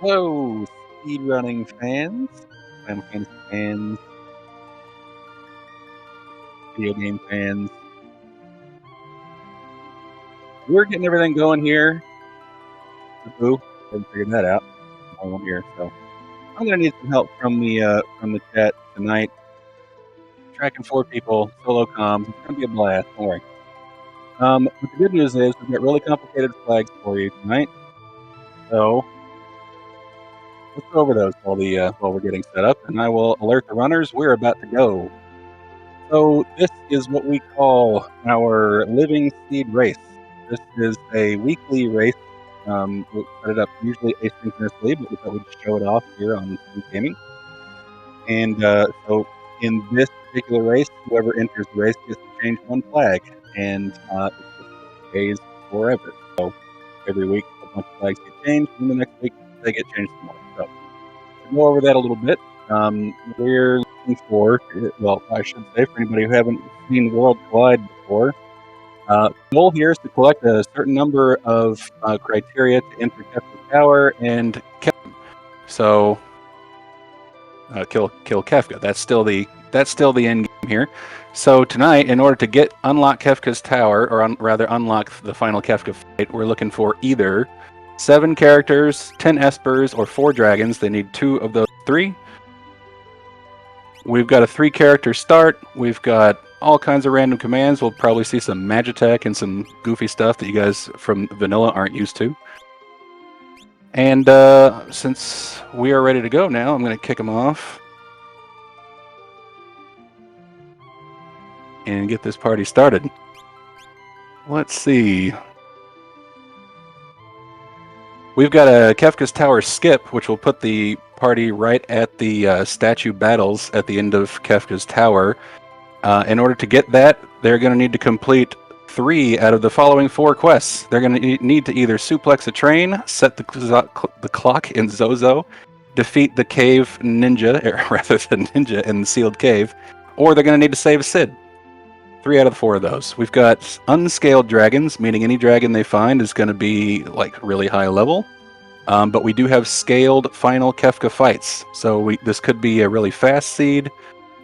Hello, speedrunning fans, Final Fantasy fans, video game fans. We're getting everything going here. Ooh, haven't figured that out. I won't hear, so I'm gonna need some help from the chat tonight. Tracking 4 people, solo comms. It's gonna be a blast. Don't worry. But the good news is we've got really complicated flags for you tonight. So let's go over those while we're getting set up, and I will alert the runners. We're about to go. So this is what we call our Living Seed race. This is a weekly race. We set it up usually asynchronously, but we thought we'd show it off here on SpeedGaming. And so in this particular race, whoever enters the race gets to change one flag, and it just stays forever. So every week, a bunch of flags get changed, and the next week they get changed some more. So we'll go over that a little bit. We're looking for, well, I should say, for anybody who haven't seen World Collide before, the goal here is to collect a certain number of criteria to enter Kefka's tower and kill him. So, kill Kefka. That's still the end game here. So tonight, in order to unlock Kefka's tower, or rather unlock the final Kefka fight, we're looking for either 7 characters, 10 espers, or 4 dragons. They need 2 of those 3. We've got a 3-character start. We've got all kinds of random commands. We'll probably see some Magitech and some goofy stuff that you guys from vanilla aren't used to. And since we are ready to go now, I'm going to kick them off and get this party started. Let's see. We've got a Kefka's Tower skip, which will put the party right at the statue battles at the end of Kefka's Tower. In order to get that, they're going to need to complete 3 out of the following 4 quests. They're going to need to either suplex a train, set the clock in Zozo, defeat the cave ninja, or rather the ninja in the sealed cave, or they're going to need to save Sid. 3 out of the 4 of those. We've got unscaled dragons, meaning any dragon they find is going to be like really high level. But we do have scaled final Kefka fights. So this could be a really fast seed.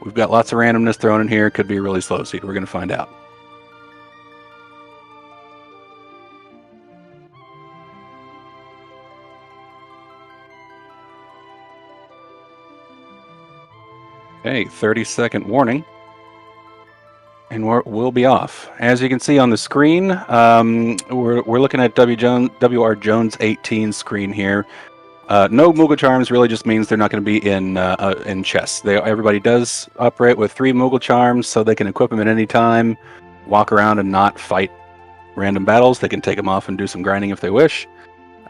We've got lots of randomness thrown in here. Could be a really slow seed. We're going to find out. Okay, 30-second warning. And we'll be off. As you can see on the screen, we're looking at WR Jones 18 screen here. No Moogle Charms really just means they're not going to be in chests. Everybody does operate with 3 Moogle Charms, so they can equip them at any time, walk around and not fight random battles. They can take them off and do some grinding if they wish.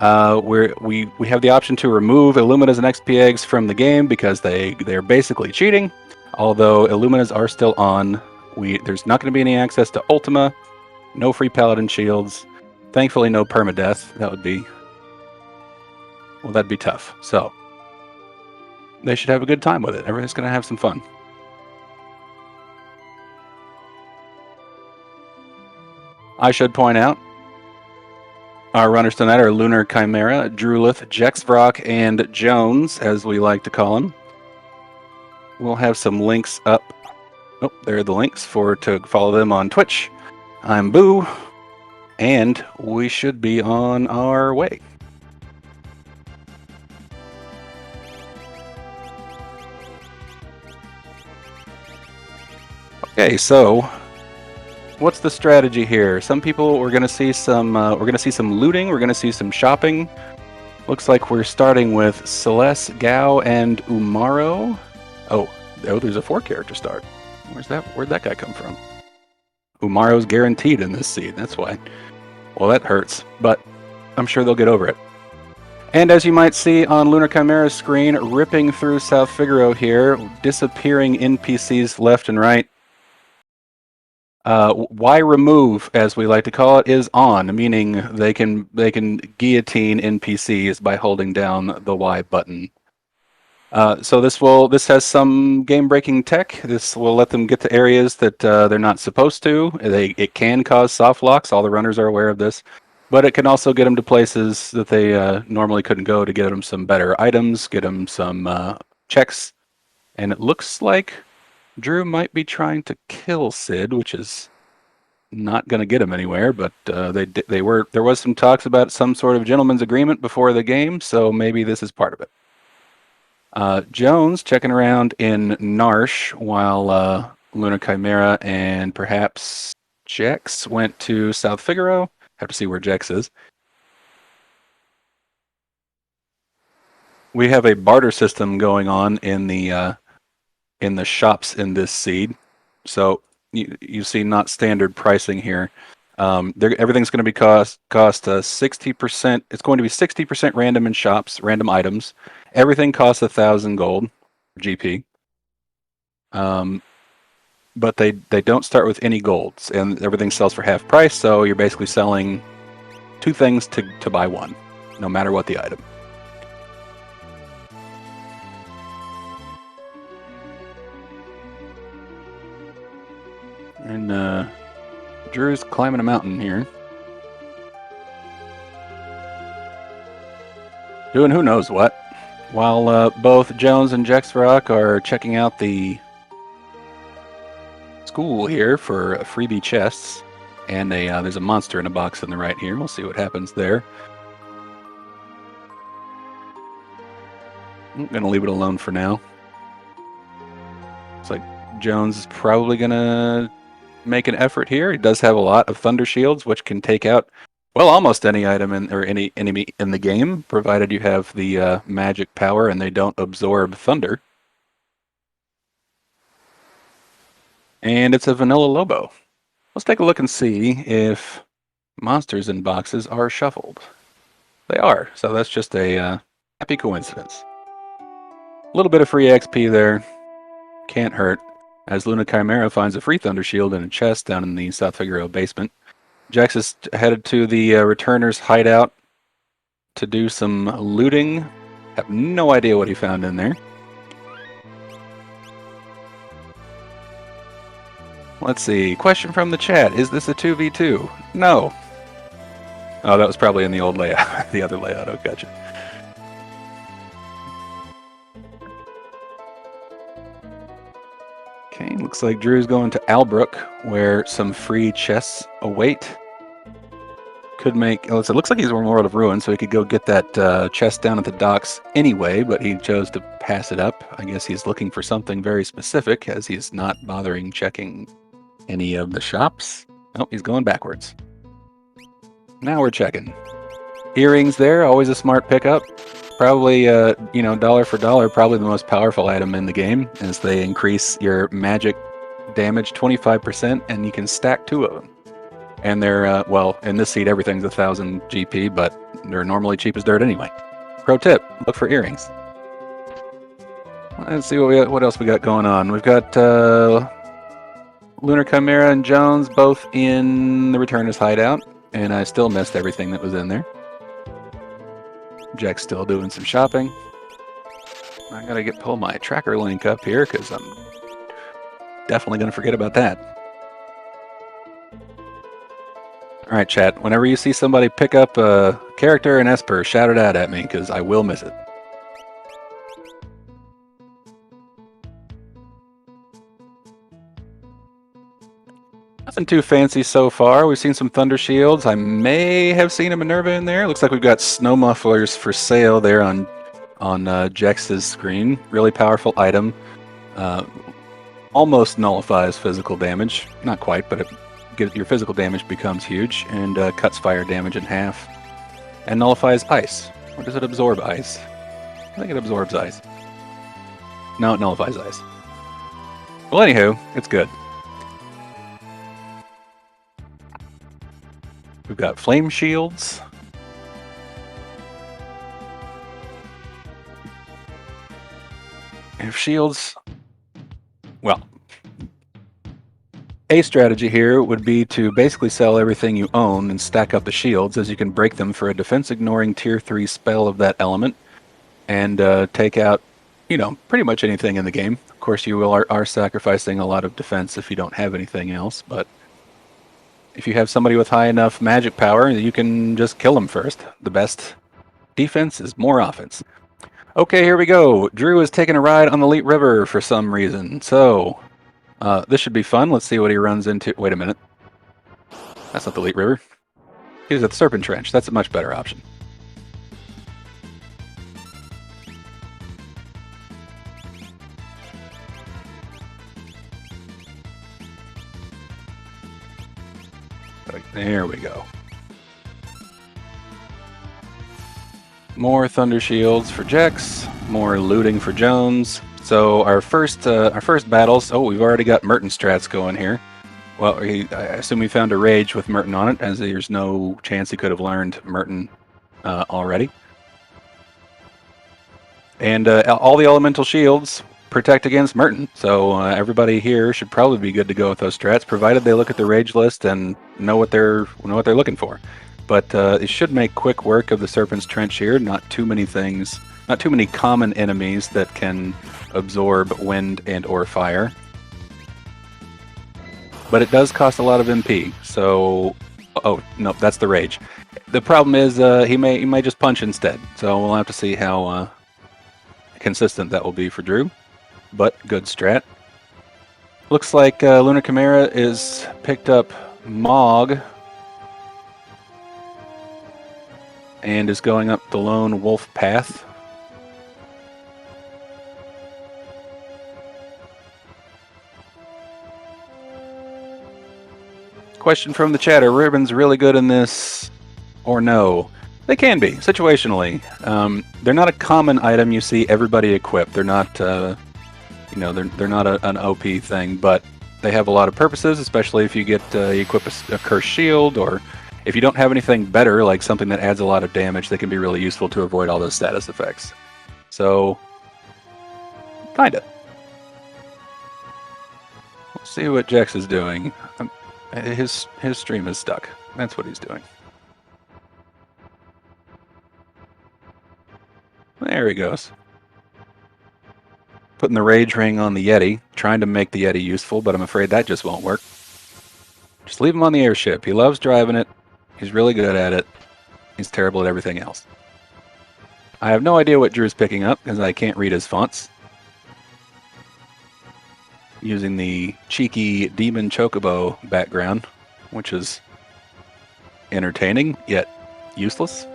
We have the option to remove Illuminas and XP eggs from the game because they're basically cheating. Although Illuminas are still on, there's not going to be any access to Ultima, no free Paladin shields, thankfully no permadeath. That'd be tough. So they should have a good time with it. Everybody's going to have some fun. I should point out, our runners tonight are Lunar Chimera, Drulith, Jexvrock, and Jones, as we like to call him. We'll have some links up. Oh, there are the links to follow them on Twitch. I'm Boo, and we should be on our way. Okay, so what's the strategy here? Some people we're going to see some looting. We're going to see some shopping. Looks like we're starting with Celeste, Gao, and Umaro. Oh, there's a 4-character start. Where'd that guy come from? Umaro's guaranteed in this seed. That's why. Well, that hurts, but I'm sure they'll get over it. And as you might see on Lunar Chimera's screen, ripping through South Figaro here, disappearing NPCs left and right. Y remove, as we like to call it, is on, meaning they can guillotine NPCs by holding down the Y button. So this has some game-breaking tech. This will let them get to areas that they're not supposed to. It can cause soft locks. All the runners are aware of this. But it can also get them to places that they normally couldn't go to get them some better items, get them some checks. And it looks like Drew might be trying to kill Sid, which is not going to get him anywhere. But there was some talks about some sort of gentleman's agreement before the game, so maybe this is part of it. Jones checking around in Narsh while Lunar Chimera and perhaps Jex went to South Figaro. Have to see where Jex is. We have a barter system going on in the shops in this seed. So you see not standard pricing here. Everything's going to be cost 60%. It's going to be 60% random in shops, random items. Everything costs 1,000 gold, GP. But they don't start with any golds, and everything sells for half price. So you're basically selling 2 things to buy 1, no matter what the item. And Drew's climbing a mountain here. Doing who knows what. While both Jones and Jexrock are checking out the school here for freebie chests. And there's a monster in a box on the right here. We'll see what happens there. I'm going to leave it alone for now. Looks like Jones is probably going to make an effort here. He does have a lot of Thunder Shields, which can take out, well, almost any item or any enemy in the game, provided you have the magic power and they don't absorb thunder. And it's a Vanilla Lobo. Let's take a look and see if monsters in boxes are shuffled. They are, so that's just a happy coincidence. A little bit of free XP there. Can't hurt. As Luna Chimera finds a free Thunder Shield in a chest down in the South Figaro basement. Jax is headed to the Returner's hideout to do some looting. Have no idea what he found in there. Let's see. Question from the chat. Is this a 2v2? No. Oh, that was probably in the old layout. The other layout. Oh, gotcha. Okay, looks like Drew's going to Albrook, where some free chests await. Could make... Oh, it looks like he's in World of Ruin, so he could go get that chest down at the docks anyway, but he chose to pass it up. I guess he's looking for something very specific, as he's not bothering checking any of the shops. Oh, he's going backwards. Now we're checking. Earrings there, always a smart pickup. Probably, dollar for dollar, probably the most powerful item in the game, as they increase your magic damage 25%, and you can stack 2 of them. And they're, well, in this seed, everything's 1,000 GP, but they're normally cheap as dirt anyway. Pro tip, look for earrings. Let's see what else we got going on. We've got Lunar Chimera and Jones both in the Returner's hideout, and I still missed everything that was in there. Jack's still doing some shopping. I gotta pull my tracker link up here because I'm definitely gonna forget about that. All right, chat. Whenever you see somebody pick up a character in Esper, shout it out at me because I will miss it. Nothing too fancy so far. We've seen some Thunder Shields. I may have seen a Minerva in there. Looks like we've got snow mufflers for sale there on Jex's screen. Really powerful item. Almost nullifies physical damage. Not quite, but your physical damage becomes huge and cuts fire damage in half. And nullifies ice. Or does it absorb ice? I think it absorbs ice. No, it nullifies ice. Well, anywho, it's good. We've got flame shields. If shields... Well, a strategy here would be to basically sell everything you own and stack up the shields, as you can break them for a defense-ignoring Tier 3 spell of that element, and take out, pretty much anything in the game. Of course, you are sacrificing a lot of defense if you don't have anything else, but if you have somebody with high enough magic power, you can just kill them first. The best defense is more offense. Okay, here we go. Drew is taking a ride on the Leet River for some reason. So, this should be fun. Let's see what he runs into. Wait a minute. That's not the Leet River. He's at the Serpent Trench. That's a much better option. There we go. More Thunder Shields for Jex, more looting for Jones. So our first battles. Oh, we've already got Merton strats going here. Well, I assume we found a Rage with Merton on it, as there's no chance he could have learned Merton already. And all the elemental shields protect against Merton, so everybody here should probably be good to go with those strats, provided they look at the Rage list and know what they're looking for. But it should make quick work of the Serpent's Trench here. Not too many things, not too many common enemies that can absorb wind and or fire. But it does cost a lot of MP, so... Oh, no, that's the Rage. The problem is he may just punch instead, so we'll have to see how consistent that will be for Drew. But good strat. Looks like Lunar Chimera is picked up Mog and is going up the Lone Wolf path. Question from the chat: are ribbons really good in this, or no? They can be, situationally. They're not a common item you see everybody equip. They're not, you know, they're not an OP thing, but they have a lot of purposes, especially if you get you equip a cursed shield, or if you don't have anything better, like something that adds a lot of damage, they can be really useful to avoid all those status effects. So, kinda. Let's see what Jex is doing. His stream is stuck. That's what he's doing. There he goes. Putting the Rage Ring on the Yeti, trying to make the Yeti useful, but I'm afraid that just won't work. Just leave him on the airship. He loves driving it. He's really good at it. He's terrible at everything else. I have no idea what Drew's picking up, because I can't read his fonts. Using the cheeky Demon Chocobo background, which is entertaining, yet useless.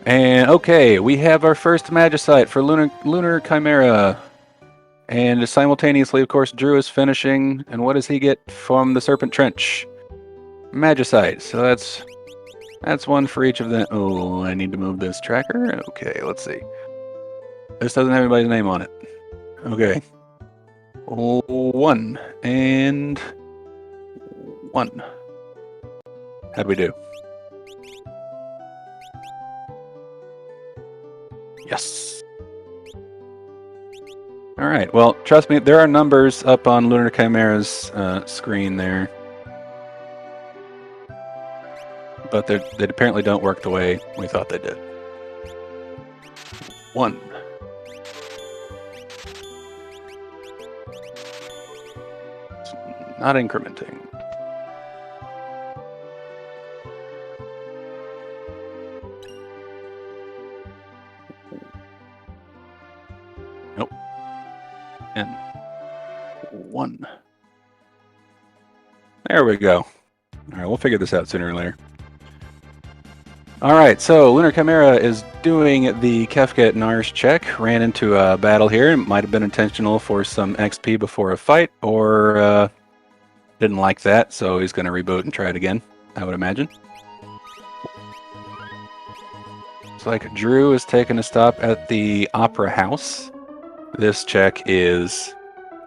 And okay, we have our first Magicite for Lunar Chimera. And simultaneously, of course, Drew is finishing. And what does he get from the Serpent Trench? Magicite. So that's one for each of them. Oh, I need to move this tracker. Okay, let's see. This doesn't have anybody's name on it. Okay. 1 and 1. How'd we do? Yes. All right. Well, trust me, there are numbers up on Lunar Chimera's screen there, but they apparently don't work the way we thought they did. 1. Not incrementing. Nope. And 1. There we go. All right, we'll figure this out sooner or later. All right, so Lunar Chimera is doing the Kefka at Nars check. Ran into a battle here. It might have been intentional for some XP before a fight, or didn't like that, so he's going to reboot and try it again, I would imagine. Looks like Drew is taking a stop at the Opera House. This check is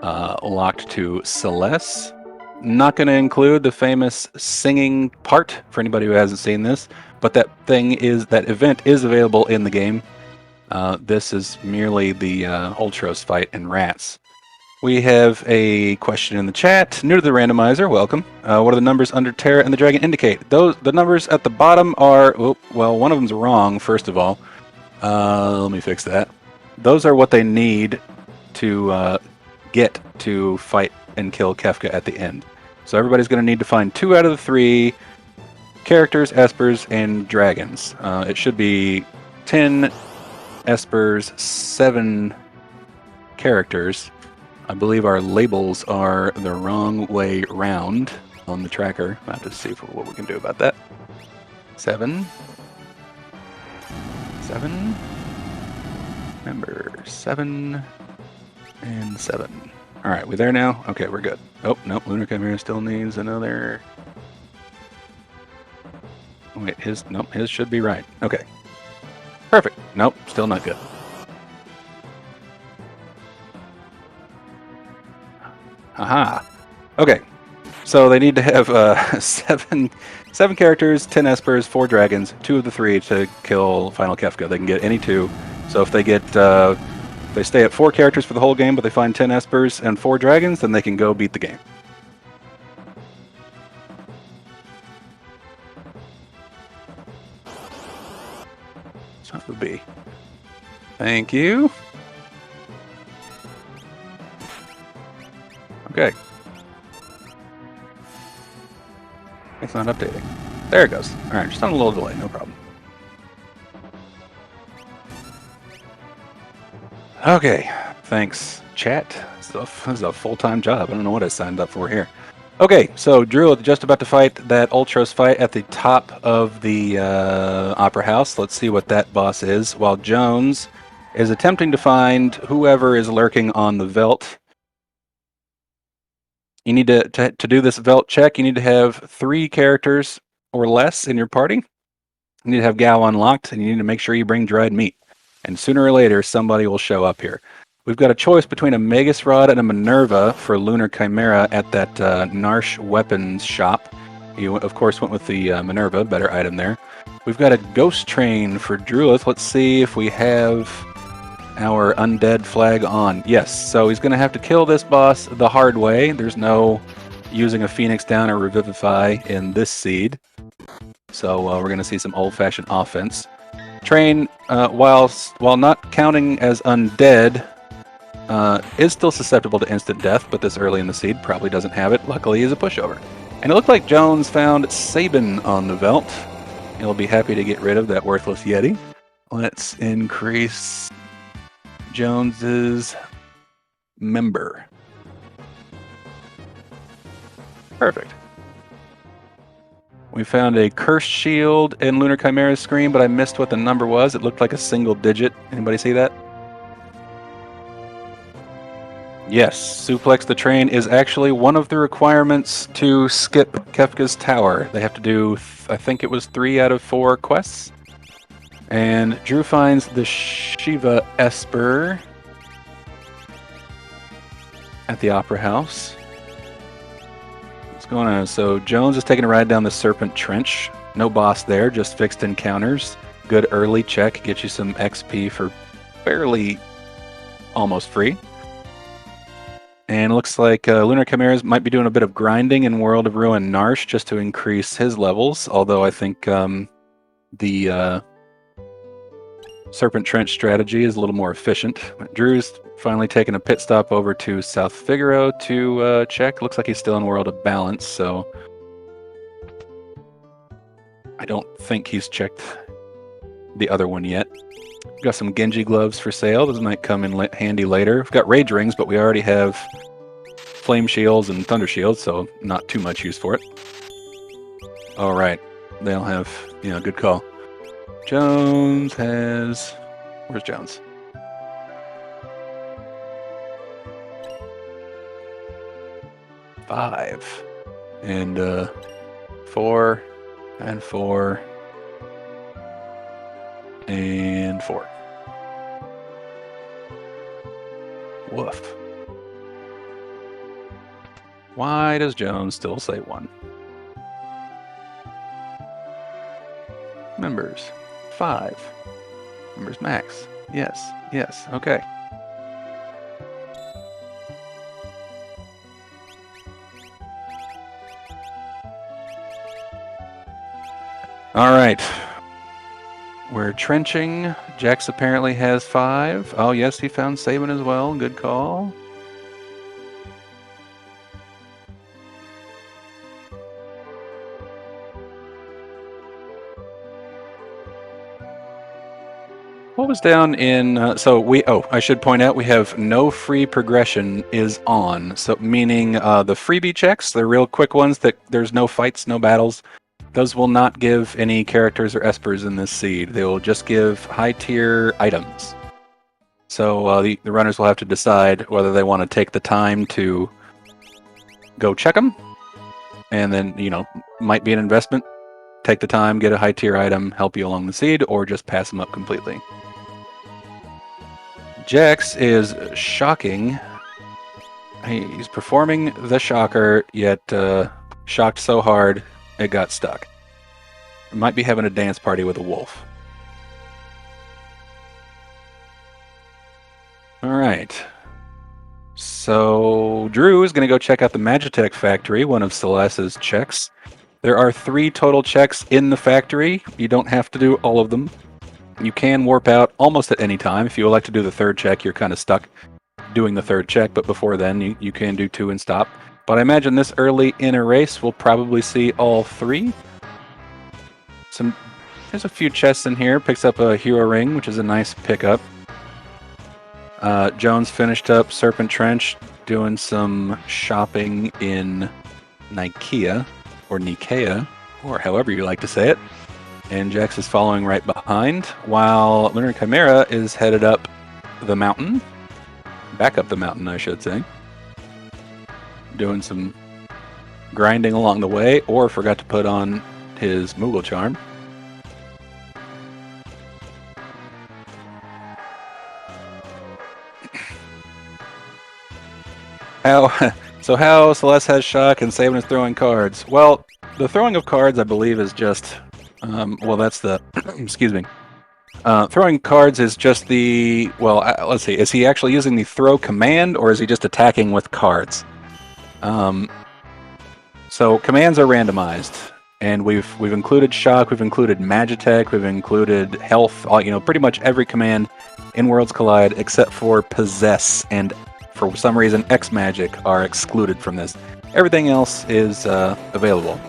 locked to Celeste. Not going to include the famous singing part for anybody who hasn't seen this, but that event is available in the game. This is merely the Ultros fight in Rats. We have a question in the chat. New to the randomizer, welcome. What do the numbers under Terra and the Dragon indicate? The numbers at the bottom are, well, one of them's wrong, first of all. Let me fix that. Those are what they need to get to fight and kill Kefka at the end. So everybody's going to need to find 2 out of the 3 characters, espers, and dragons. It should be 10 espers, 7 characters. I believe our labels are the wrong way round on the tracker. I have to see what we can do about that. 7. Remember, 7 and 7. All right, we there now? Okay, we're good. Oh, no, Lunar Chimera still needs another. Wait, his should be right. Okay. Perfect. Nope, still not good. Aha. Okay. So they need to have 7 characters, 10 espers, 4 dragons, 2 of the 3 to kill final Kefka. They can get any 2. So if they get they stay at 4 characters for the whole game, but they find 10 espers and 4 dragons, then they can go beat the game. Son of a bee. Thank you. Okay. It's not updating. There it goes. All right, just on a little delay, no problem. Okay, thanks, chat. This is a full-time job. I don't know what I signed up for here. Okay, so Drew is just about to fight that Ultros fight at the top of the Opera House. Let's see what that boss is, while Jones is attempting to find whoever is lurking on the Veld. You need to do this Veld check, you need to have 3 characters or less in your party. You need to have Gal unlocked, and you need to make sure you bring dried meat. And sooner or later, somebody will show up here. We've got a choice between a Magus Rod and a Minerva for Lunar Chimera at that Narsh weapons shop. You, of course, went with the Minerva, better item there. We've got a Ghost Train for Druith. Let's see if we have our undead flag on. Yes, so he's going to have to kill this boss the hard way. There's no using a Phoenix down or Revivify in this seed. So we're going to see some old-fashioned offense. Train, while not counting as undead, is still susceptible to instant death, but this early in the seed probably doesn't have it. Luckily, he's a pushover. And it looked like Jones found Sabin on the Veld. He'll be happy to get rid of that worthless Yeti. Let's increase Jones's member. Perfect. We found a Cursed Shield in Lunar Chimera's screen, but I missed what the number was. It looked like a single digit. Anybody see that? Yes, Suplex the Train is actually one of the requirements to skip Kefka's Tower. They have to do, I think it was 3 out of 4 quests. And Drew finds the Shiva Esper at the Opera House. What's going on? So Jones is taking a ride down the Serpent Trench. No boss there, just fixed encounters. Good early check, gets you some XP for fairly almost free. And it looks like Lunar Chimeras might be doing a bit of grinding in World of Ruin Narsh just to increase his levels, although I think the Serpent Trench strategy is a little more efficient. Drew's finally taken a pit stop over to South Figaro to check. Looks like he's still in World of Balance, so I don't think he's checked the other one yet. We've got some Genji gloves for sale. Those might come in handy later. We've got Rage Rings, but we already have Flame Shields and Thunder Shields, so not too much use for it. All right. They'll have, good call. Jones has... Where's Jones? Five. And 4 and 4 and 4. Woof. Why does Jones still say 1? Members. 5. Members max. Yes. Yes. Okay. All right. We're trenching. Jax apparently has 5. Oh, yes, he found Sabin as well. Good call. what was down in... I should point out we have no free progression is on. So meaning the freebie checks, the real quick ones that there's no fights, no battles, those will not give any characters or espers in this seed. They will just give high-tier items. So the runners will have to decide whether they want to take the time to go check them, and then, might be an investment. Take the time, get a high-tier item, help you along the seed, or just pass them up completely. Jax is shocking. He's performing the shocker, yet shocked so hard it got stuck. Might be having a dance party with a wolf. Alright. So Drew is going to go check out the Magitech factory, one of Celeste's checks. There are 3 total checks in the factory. You don't have to do all of them. You can warp out almost at any time. If you elect to do the 3rd check, you're kind of stuck doing the 3rd check, but before then you can do 2 and stop. But I imagine this early in a race we'll probably see all 3. There's a few chests in here. Picks up a hero ring, which is a nice pickup. Jones finished up Serpent Trench, doing some shopping in Nikea, or Nikea, or however you like to say it. And Jax is following right behind, while Lunar Chimera is headed up the mountain. Back up the mountain, I should say. Doing some grinding along the way, or forgot to put on his Moogle Charm. How Celeste has shock and Sabin is throwing cards? Well, the throwing of cards, I believe, is just... that's the... excuse me. Throwing cards is just the... let's see. Is he actually using the throw command, or is he just attacking with cards? So commands are randomized. And we've included shock, we've included Magitech, we've included health, pretty much every command in Worlds Collide except for possess and... for some reason, X Magic are excluded from this. Everything else is available.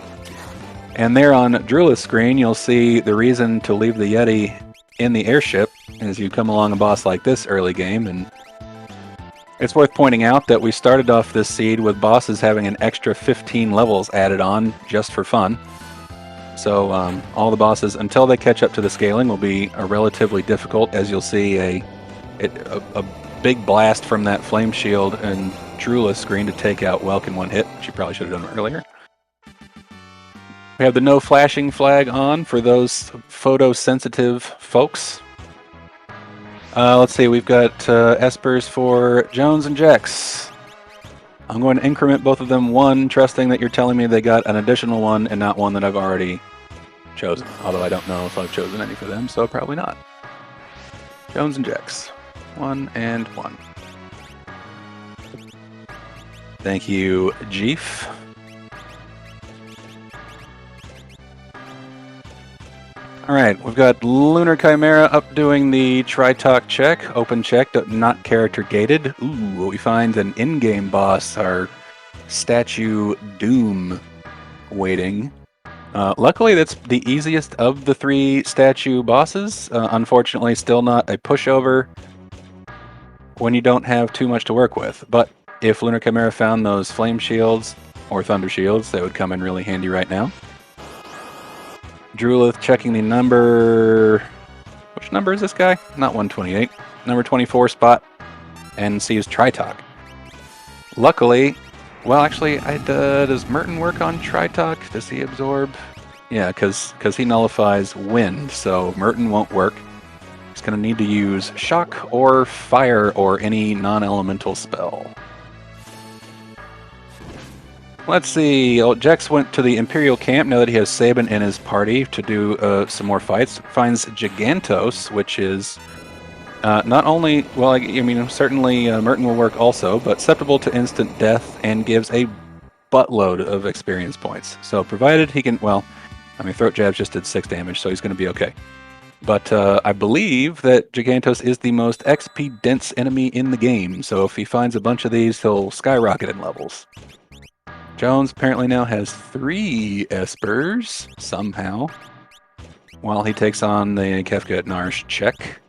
And there on Drula's screen, you'll see the reason to leave the Yeti in the airship as you come along a boss like this early game. And it's worth pointing out that we started off this seed with bosses having an extra 15 levels added on just for fun. So all the bosses, until they catch up to the scaling, will be relatively difficult, as you'll see a big blast from that flame shield and Drula's screen to take out Welk in one hit. She probably should have done it earlier. We have the no flashing flag on for those photosensitive folks. Let's see, we've got espers for Jones and Jax. I'm going to increment both of them 1, trusting that you're telling me they got an additional 1 and not one that I've already chosen. Although I don't know if I've chosen any for them, so probably not. Jones and Jax. 1 and 1. Thank you, Jeef. Alright, we've got Lunar Chimera up doing the Tritalk check, open check, not character gated. Ooh, we find an in-game boss, our statue Doom, waiting. Luckily, that's the easiest of the 3 statue bosses. Unfortunately, still not a pushover when you don't have too much to work with. But if Lunar Chimera found those flame shields or thunder shields, that would come in really handy right now. Drulith checking the number... which number is this guy? Not 128. Number 24 spot. And sees Tritalk. Luckily... well, actually, does Merton work on Tritalk? Does he absorb? Yeah, because he nullifies wind, so Merton won't work. He's going to need to use shock or fire or any non-elemental spell. Let's see. Jax went to the Imperial camp now that he has Sabin in his party to do some more fights. Finds Gigantos, which is not only, well, certainly Merton will work also, but susceptible to instant death and gives a buttload of experience points. So provided he can, Throat Jabs just did 6 damage, so he's going to be okay. But I believe that Gigantos is the most XP dense enemy in the game, so if he finds a bunch of these, he'll skyrocket in levels. Jones apparently now has 3 espers, somehow, while he takes on the Kefka at Narsh check.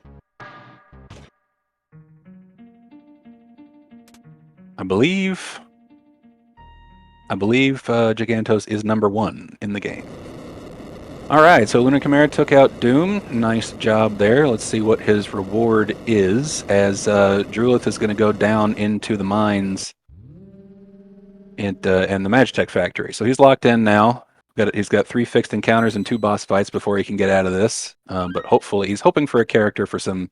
I believe Gigantos is #1 in the game. All right, so Lunar Chimera took out Doom. Nice job there. Let's see what his reward is, as Drulith is going to go down into the mines and the Magitech factory. So he's locked in now. He's got 3 fixed encounters and 2 boss fights before he can get out of this. But hopefully, he's hoping for a character for some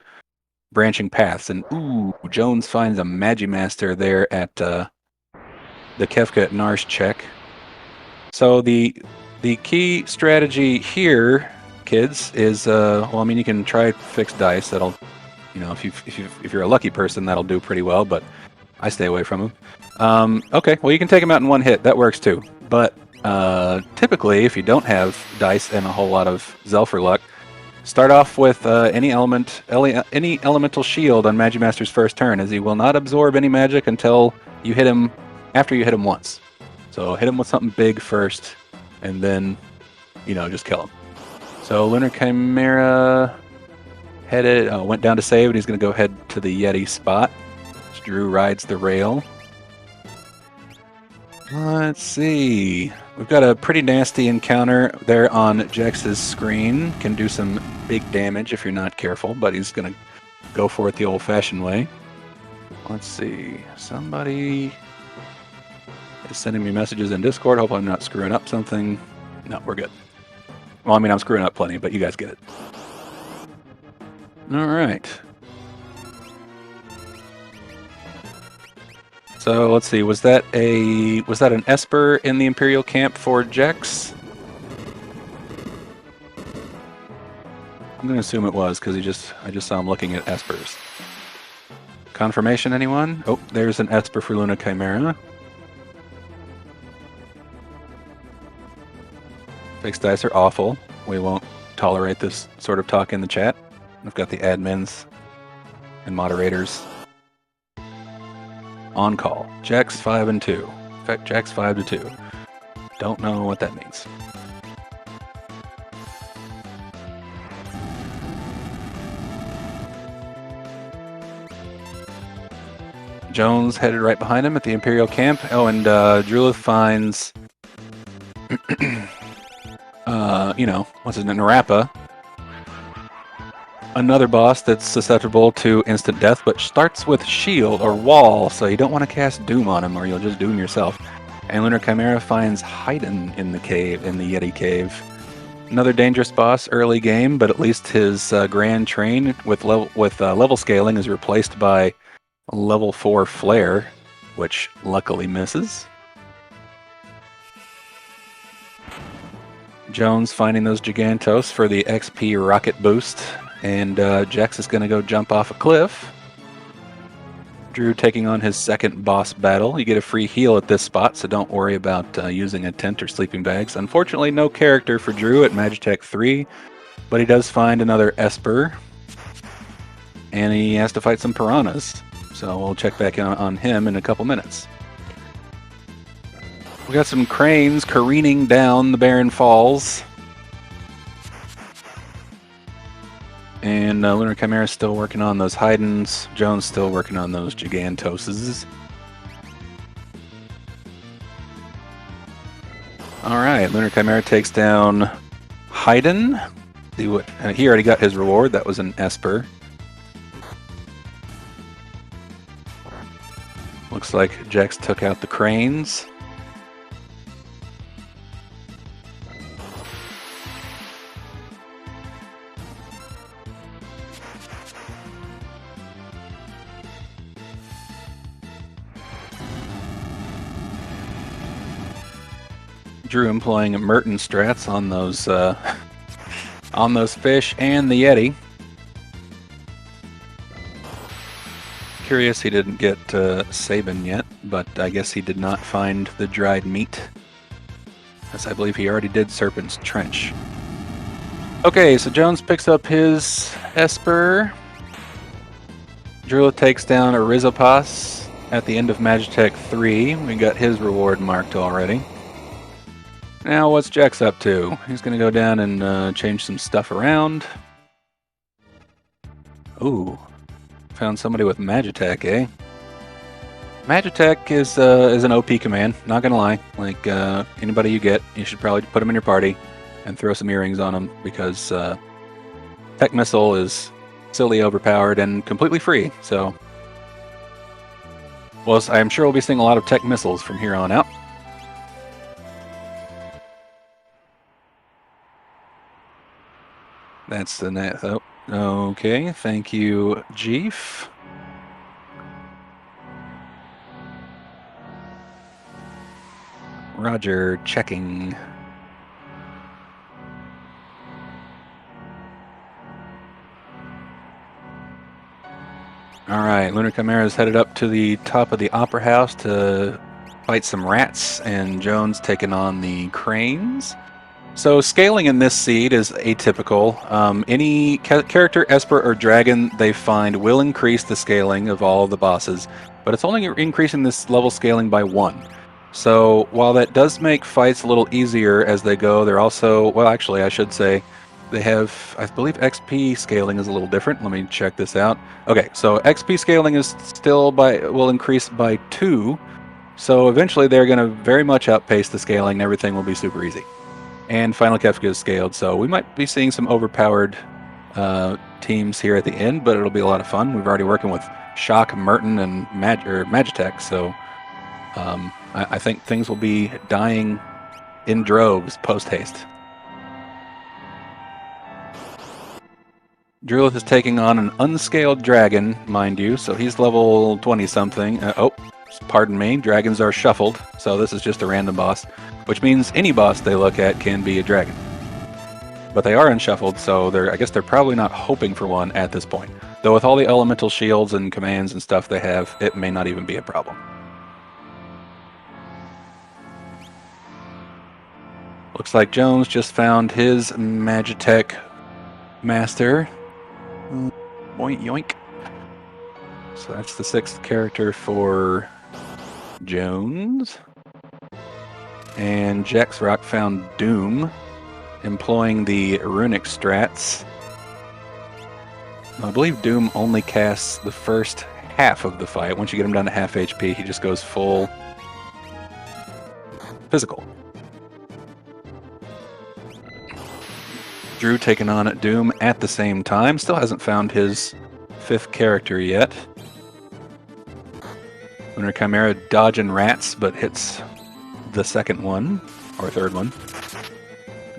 branching paths. And ooh, Jones finds a Magimaster there at the Kefka at Narshchek. So the key strategy here, kids, is well, I mean, you can try fixed dice. That'll, you know, if you're a lucky person, that'll do pretty well. But I stay away from them. Okay, well, you can take them out in 1 hit. That works too. But typically, if you don't have dice and a whole lot of Zelfer luck, start off with any elemental shield on Magimaster's first turn, as he will not absorb any magic until you hit him after you hit him once. So hit him with something big first, and then, you know, just kill him. So Lunar Chimera went down to save, and he's going to go head to the Yeti spot. Drew rides the rail. Let's see. We've got a pretty nasty encounter there on Jex's screen. Can do some big damage if you're not careful, but he's going to go for it the old-fashioned way. Let's see. Somebody is sending me messages in Discord. Hope I'm not screwing up something. No, we're good. Well, I mean, I'm screwing up plenty, but you guys get it. All right. So let's see. Was that an Esper in the Imperial camp for Jex? I'm going to assume it was, because I just saw him looking at Espers. Confirmation, anyone? Oh, there's an Esper for Lunar Chimera. Fixed dice are awful. We won't tolerate this sort of talk in the chat. I've got the admins and moderators on call. Jex 5 and 2. In fact, Jex 5 to 2. Don't know what that means. Jones headed right behind him at the Imperial camp. Oh, and Drulith finds you know, what's his name? Narapa. Another boss that's susceptible to instant death, but starts with shield or wall, so you don't want to cast Doom on him, or you'll just doom yourself. And Lunar Chimera finds Haydn in the cave, in the Yeti cave. Another dangerous boss early game, but at least his Grand Train with level scaling is replaced by level 4 Flare, which luckily misses. Jones finding those Gigantos for the XP rocket boost, and Jex is going to go jump off a cliff. Drew taking on his second boss battle. You get a free heal at this spot, so don't worry about using a tent or sleeping bags. Unfortunately, no character for Drew at Magitech 3, but he does find another Esper, and he has to fight some piranhas. So we'll check back on him in a couple minutes. We got some cranes careening down the barren falls. And Lunar Chimera is still working on those Haydns. Jones still working on those Gigantoses. All right, Lunar Chimera takes down Haydn. See what he already got his reward. That was an Esper. Looks like Jex took out the cranes. Drew employing Merton strats on those fish and the Yeti. Curious he didn't get Sabin yet, but I guess he did not find the dried meat, as I believe he already did Serpent's Trench. Okay, so Jones picks up his Esper. Drew takes down Arizopas at the end of Magitech 3. We got his reward marked already. Now, what's Jex up to? He's going to go down and change some stuff around. Ooh, found somebody with Magitech, eh? Magitech is an OP command. Not gonna lie. Like anybody you get, you should probably put them in your party and throw some earrings on them because Tech Missile is silly overpowered and completely free. So, well, I'm sure we'll be seeing a lot of Tech Missiles from here on out. That's the net. Oh, okay. Thank you, Jeef. Roger, checking. All right, Lunar Chimera is headed up to the top of the Opera House to fight some rats, and Jones taking on the cranes. So scaling in this seed is atypical. Any character, Esper, or Dragon they find will increase the scaling of all the bosses, but it's only increasing this level scaling by 1. So while that does make fights a little easier as they go, they're also, well, actually, I should say, they have, I believe XP scaling is a little different. Let me check this out. Okay, so XP scaling is still will increase by 2. So eventually they're going to very much outpace the scaling and everything will be super easy. And Final Kefka is scaled, so we might be seeing some overpowered teams here at the end, but it'll be a lot of fun. We've already working with Shock, Merton, and Magitech, so I think things will be dying in droves post-haste. Drulith is taking on an unscaled dragon, mind you, so he's level 20-something. Pardon me, dragons are shuffled, so this is just a random boss, which means any boss they look at can be a dragon. But they are unshuffled, so I guess they're probably not hoping for one at this point. Though with all the elemental shields and commands and stuff they have, it may not even be a problem. Looks like Jones just found his Magitech master. Boink, yoink. So that's the 6th character for Jones. And Jaxrock found Doom, employing the runic strats. I believe Doom only casts the first half of the fight. Once you get him down to half HP, he just goes full physical. Drew taking on Doom at the same time. Still hasn't found his 5th character yet. Lunar Chimera dodging rats, but hits the 2nd one, or 3rd one.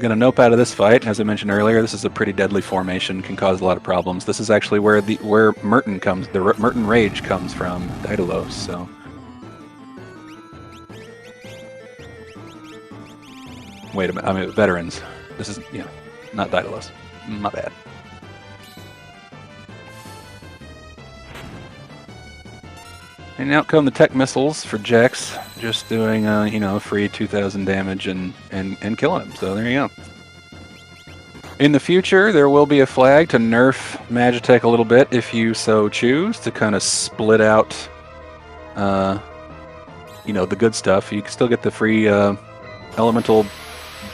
Gonna nope out of this fight. As I mentioned earlier, this is a pretty deadly formation, can cause a lot of problems. This is actually where Merton comes, the Merton Rage comes from, Daedalus, so. Wait a minute, I mean, veterans. This is, not Daedalus. My bad. And out come the tech missiles for Jex, just doing, free 2,000 damage and killing him. So there you go. In the future, there will be a flag to nerf Magitech a little bit if you so choose, to kind of split out, the good stuff. You can still get the free elemental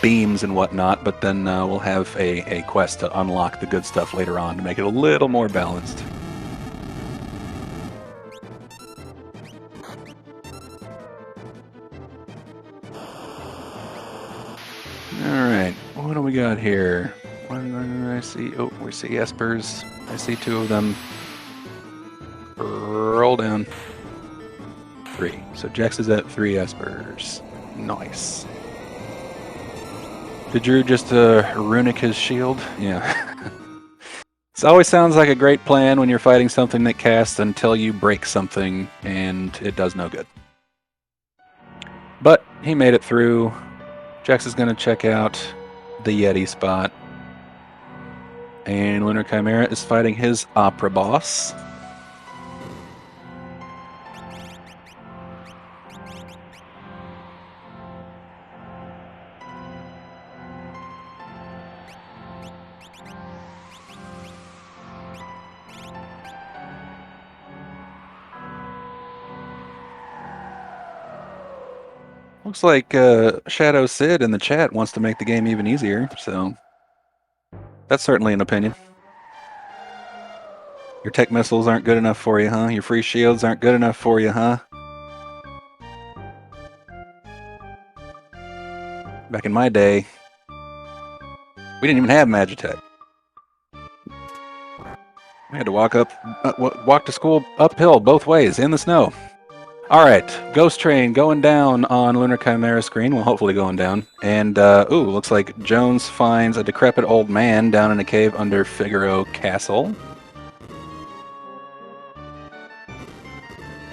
beams and whatnot, but then we'll have a quest to unlock the good stuff later on to make it a little more balanced. Alright, what do we got here? What do I see? Oh, we see Espers. I see 2 of them. Roll down. 3. So Jex is at 3 Espers. Nice. Did Drew just runic his shield? Yeah. This always sounds like a great plan when you're fighting something that casts until you break something, and it does no good. But he made it through. Jex is going to check out the Yeti spot. And Lunar Chimera is fighting his Opera boss. Looks like Shadow Sid in the chat wants to make the game even easier, so that's certainly an opinion. Your tech missiles aren't good enough for you, huh? Your free shields aren't good enough for you, huh? Back in my day, we didn't even have Magitech. We had to walk to school uphill both ways in the snow. All right, Ghost Train going down on Lunar Chimera screen. Well, hopefully going down. And, looks like Jones finds a decrepit old man down in a cave under Figaro Castle.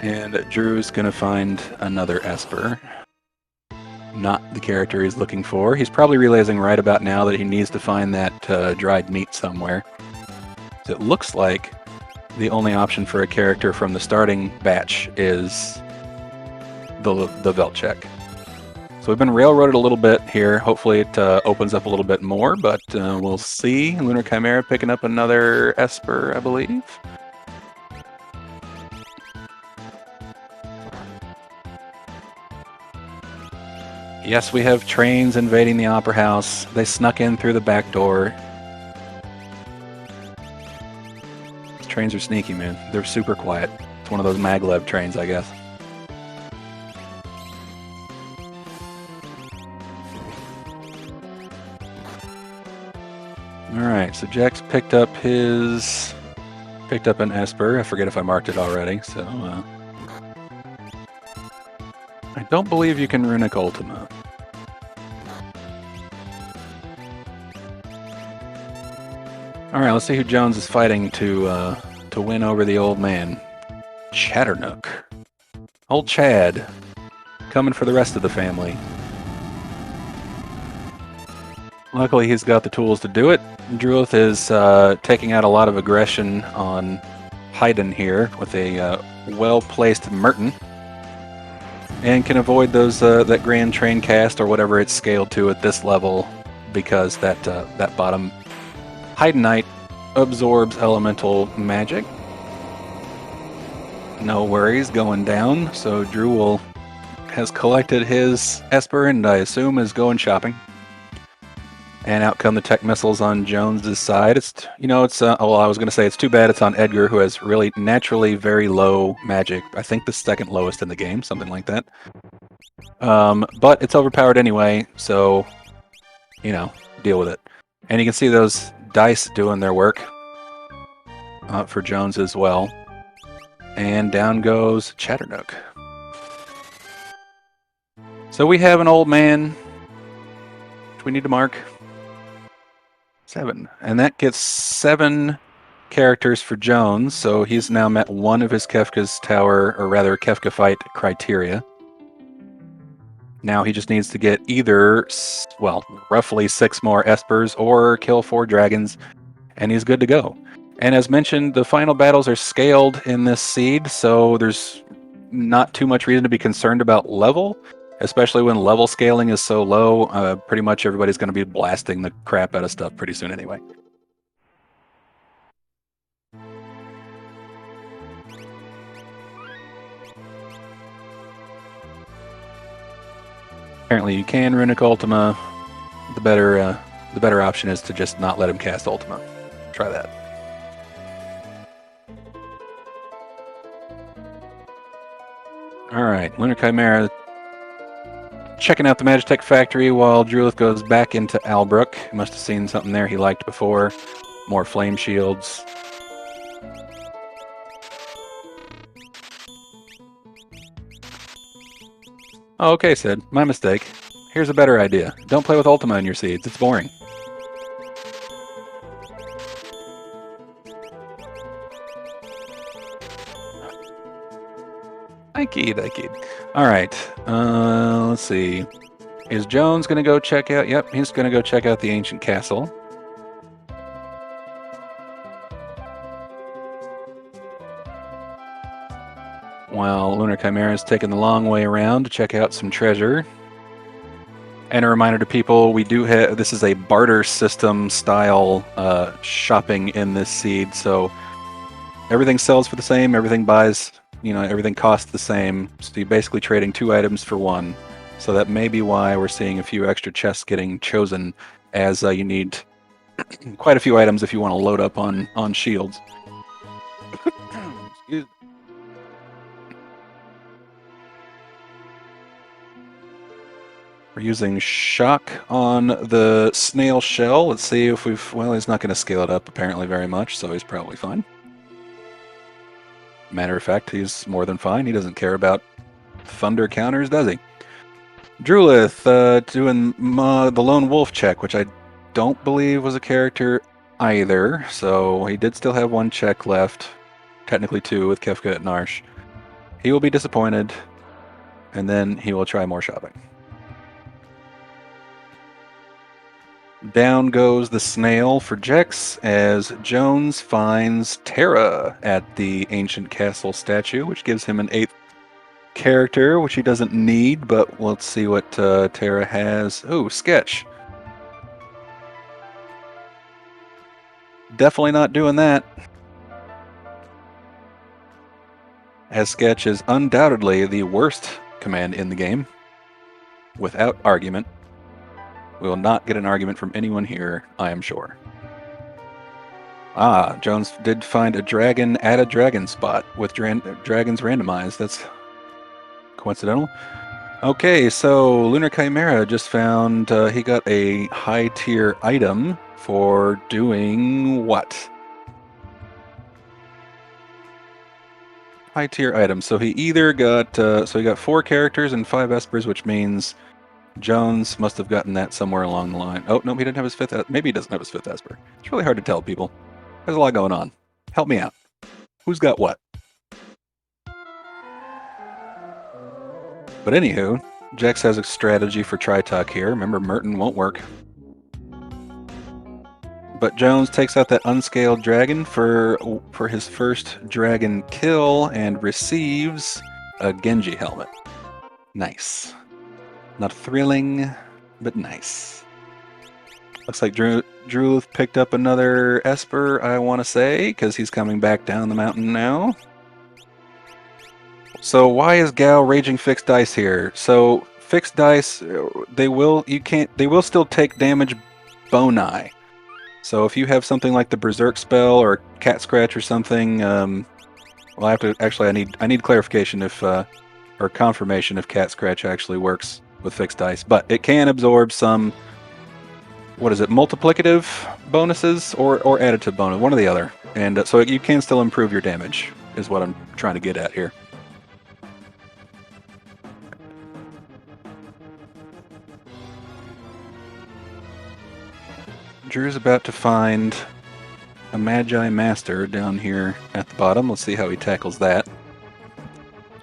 And Drew's gonna find another Esper. Not the character he's looking for. He's probably realizing right about now that he needs to find that dried meat somewhere. So it looks like the only option for a character from the starting batch is the Velchek. So we've been railroaded a little bit here. Hopefully it opens up a little bit more, but we'll see. Lunar Chimera picking up another Esper, I believe. Yes, we have trains invading the Opera House. They snuck in through the back door. These trains are sneaky, man. They're super quiet. It's one of those maglev trains, I guess. Alright, so Jack's picked up an Esper. I forget if I marked it already, so I don't believe you can Runic Ultima. Alright, let's see who Jones is fighting to win over the old man. Chatternook. Old Chad. Coming for the rest of the family. Luckily, he's got the tools to do it. Druth is taking out a lot of aggression on Haydn here with a well-placed Merton. And can avoid those that Grand Train cast or whatever it's scaled to at this level, because that bottom Haydnite absorbs elemental magic. No worries, going down. So Drew has collected his Esper and I assume is going shopping. And out come the tech missiles on Jones's side. I was going to say it's too bad it's on Edgar, who has really naturally very low magic. I think the second lowest in the game, something like that. But it's overpowered anyway, so, deal with it. And you can see those dice doing their work for Jones as well. And down goes Chatternook. So we have an old man, which we need to mark. 7. And that gets 7 characters for Jones, so he's now met one of his Kefka's tower, or rather Kefka fight criteria. Now he just needs to get either, roughly 6 more Espers or kill 4 dragons, and he's good to go. And as mentioned, the final battles are scaled in this seed, so there's not too much reason to be concerned about level. Especially when level scaling is so low, pretty much everybody's going to be blasting the crap out of stuff pretty soon anyway. Apparently you can Runic Ultima. The better option is to just not let him cast Ultima. Try that. Alright, Lunar Chimera checking out the Magitech factory while Drulith goes back into Albrook. He must have seen something there he liked before. More flame shields. Oh, okay, Sid. My mistake. Here's a better idea. Don't play with Ultima in your seeds. It's boring. I keyed. Alright, let's see. Is Jones going to go check out? Yep, he's going to go check out the ancient castle. While Lunar Chimera is taking the long way around to check out some treasure. And a reminder to people, we do have, this is a barter system style shopping in this seed, so everything sells for the same, everything buys, everything costs the same, so you're basically trading 2 items for 1. So that may be why we're seeing a few extra chests getting chosen, as you need quite a few items if you want to load up on shields. Excuse me. We're using shock on the snail shell. Let's see if we've... Well, he's not going to scale it up apparently very much, so he's probably fine. Matter of fact, he's more than fine. He doesn't care about thunder counters, does he? Drulith doing the lone wolf check, which I don't believe was a character either, so he did still have one check left. Technically two with Kefka at Narsh. He will be disappointed, and then he will try more shopping. Down goes the snail for Jex as Jones finds Terra at the ancient castle statue, which gives him an 8th character, which he doesn't need, but let's see what Terra has. Oh, sketch. Definitely not doing that. As sketch is undoubtedly the worst command in the game, without argument. We will not get an argument from anyone here, I am sure. Ah, Jones did find a dragon at a dragon spot with dragons randomized. That's coincidental. Okay, so Lunar Chimera just found he got a high tier item for doing what? High tier item. So he either got he got 4 characters and 5 espers, which means Jones must have gotten that somewhere along the line. Oh, no, he didn't have his 5th. Maybe he doesn't have his 5th esper. It's really hard to tell, people. There's a lot going on. Help me out. Who's got what? But anywho, Jex has a strategy for Tritok here. Remember, Merton won't work. But Jones takes out that unscaled dragon for his first dragon kill and receives a Genji helmet. Nice. Not thrilling, but nice. Looks like Drew picked up another Esper, I want to say, because he's coming back down the mountain now. So why is Gao raging fixed dice here? So fixed dice, they will still take damage boni. So if you have something like the Berserk spell or Cat Scratch or something, well, I have to actually I need clarification if or confirmation if Cat Scratch actually works with fixed dice, but it can absorb some, what is it, multiplicative bonuses or additive bonus, one or the other, and so you can still improve your damage is what I'm trying to get at here. Drew's about to find a Magi Master down here at the bottom. Let's see how he tackles that.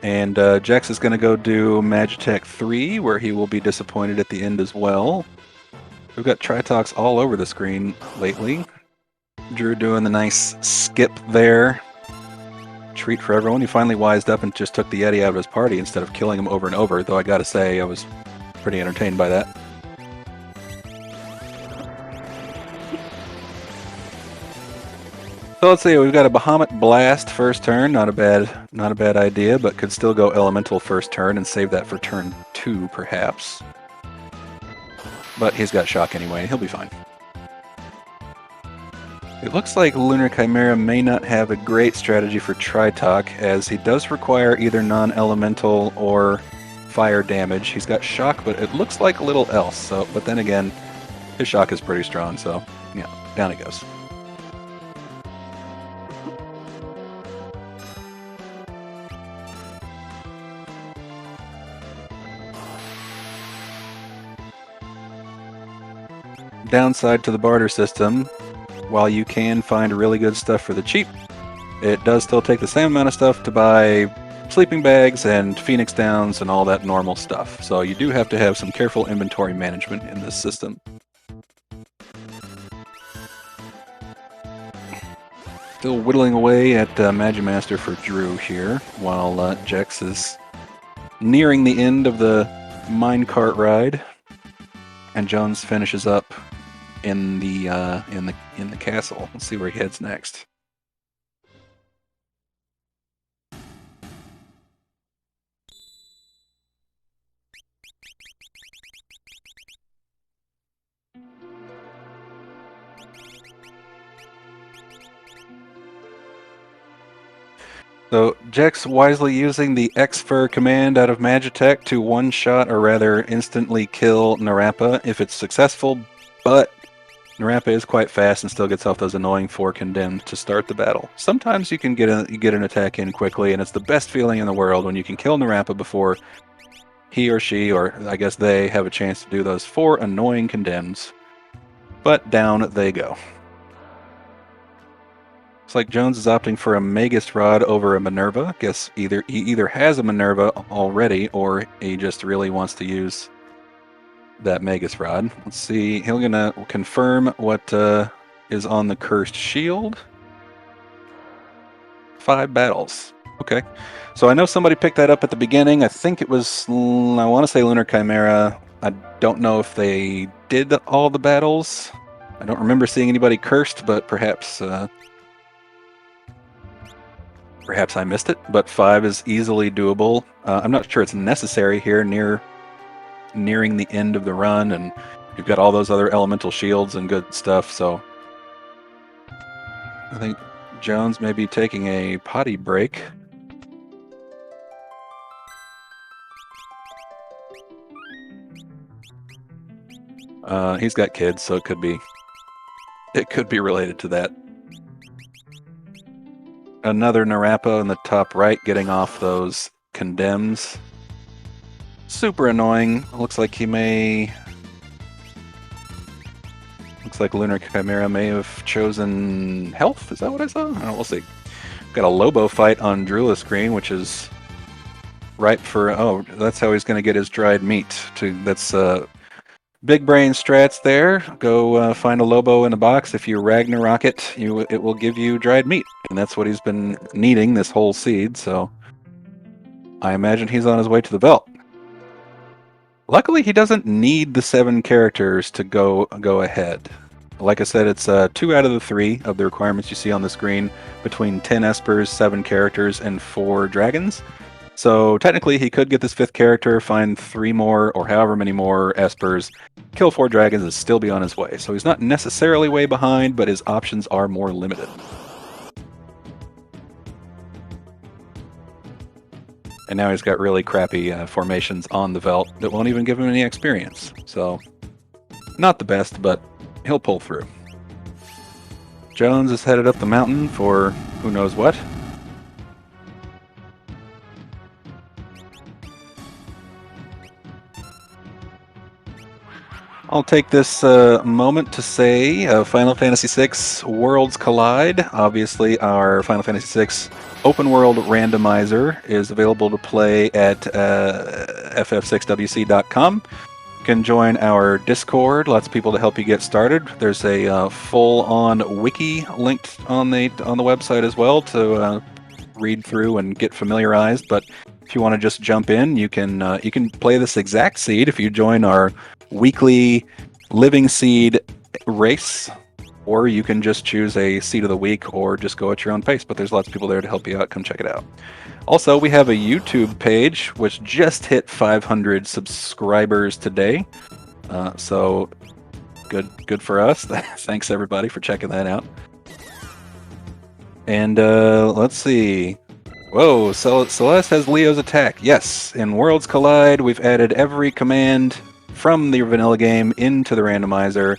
And Jex is going to go do Magitech 3, where he will be disappointed at the end as well. We've got Tritox all over the screen lately. Drew doing the nice skip there. Treat for everyone. He finally wised up and just took the Yeti out of his party instead of killing him over and over, though I gotta say I was pretty entertained by that. So let's see, we've got a Bahamut Blast first turn, not a bad idea, but could still go Elemental first turn and save that for turn 2, perhaps. But he's got Shock anyway, he'll be fine. It looks like Lunar Chimera may not have a great strategy for Tritok, as he does require either non-elemental or fire damage. He's got Shock, but it looks like a little else, so, but then again, his Shock is pretty strong, so yeah, down he goes. Downside to the barter system, while you can find really good stuff for the cheap, it does still take the same amount of stuff to buy sleeping bags and Phoenix Downs and all that normal stuff. So you do have to have some careful inventory management in this system. Still whittling away at Magimaster for Drew here, while Jex is nearing the end of the minecart ride, and Jones finishes up in the castle. Let's see where he heads next. So Jex wisely using the X-Fur command out of Magitech to one-shot, or rather instantly kill Narappa if it's successful, but Narappa is quite fast and still gets off those annoying 4 condemned to start the battle. Sometimes you can get an attack in quickly, and it's the best feeling in the world when you can kill Narappa before he or she, or I guess they, have a chance to do those 4 annoying condemns. But down they go. Looks like Jones is opting for a Magus Rod over a Minerva. Guess he either has a Minerva already, or he just really wants to use that Magus Rod. Let's see. He's gonna confirm what is on the Cursed Shield. 5 battles. Okay. So I know somebody picked that up at the beginning. I think it was, I want to say Lunar Chimera. I don't know if they did all the battles. I don't remember seeing anybody cursed, but perhaps perhaps I missed it. But 5 is easily doable. I'm not sure it's necessary here nearing the end of the run, and you've got all those other elemental shields and good stuff. So I think Jones may be taking a potty break. He's got kids, so it could be related to that. Another Narappa in the top right getting off those condemns. Super annoying. Looks like Lunar Chimera may have chosen health. Is that what I saw? I don't know, we'll see. Got a Lobo fight on Drula screen, which is ripe for, oh, that's how he's going to get his dried meat. That's big brain strats there. Go find a Lobo in a box. If you Ragnarok it, it will give you dried meat. And that's what he's been needing this whole seed, so I imagine he's on his way to the belt. Luckily, he doesn't need the 7 characters to go ahead. Like I said, it's 2 out of the 3 of the requirements you see on the screen between 10 Espers, 7 characters, and 4 dragons. So technically, he could get this 5th character, find 3 more, or however many more Espers, kill 4 dragons, and still be on his way. So he's not necessarily way behind, but his options are more limited. And now he's got really crappy formations on the Veld that won't even give him any experience. So, not the best, but he'll pull through. Jones is headed up the mountain for who knows what. I'll take this moment to say Final Fantasy VI Worlds Collide. Obviously, our Final Fantasy VI open world randomizer is available to play at ff6wc.com. You can join our Discord. Lots of people to help you get started. There's a full-on wiki linked on the website as well to read through and get familiarized. But if you want to just jump in, you can play this exact seed if you join our weekly living seed race, or you can just choose a seed of the week or just go at your own pace. But there's lots of people there to help you out. Come check it out. Also, we have a YouTube page which just hit 500 subscribers today. So good for us. Thanks everybody for checking that out. And let's see. Whoa, Celeste has Leo's attack. Yes, in Worlds Collide, we've added every command from the vanilla game into the randomizer,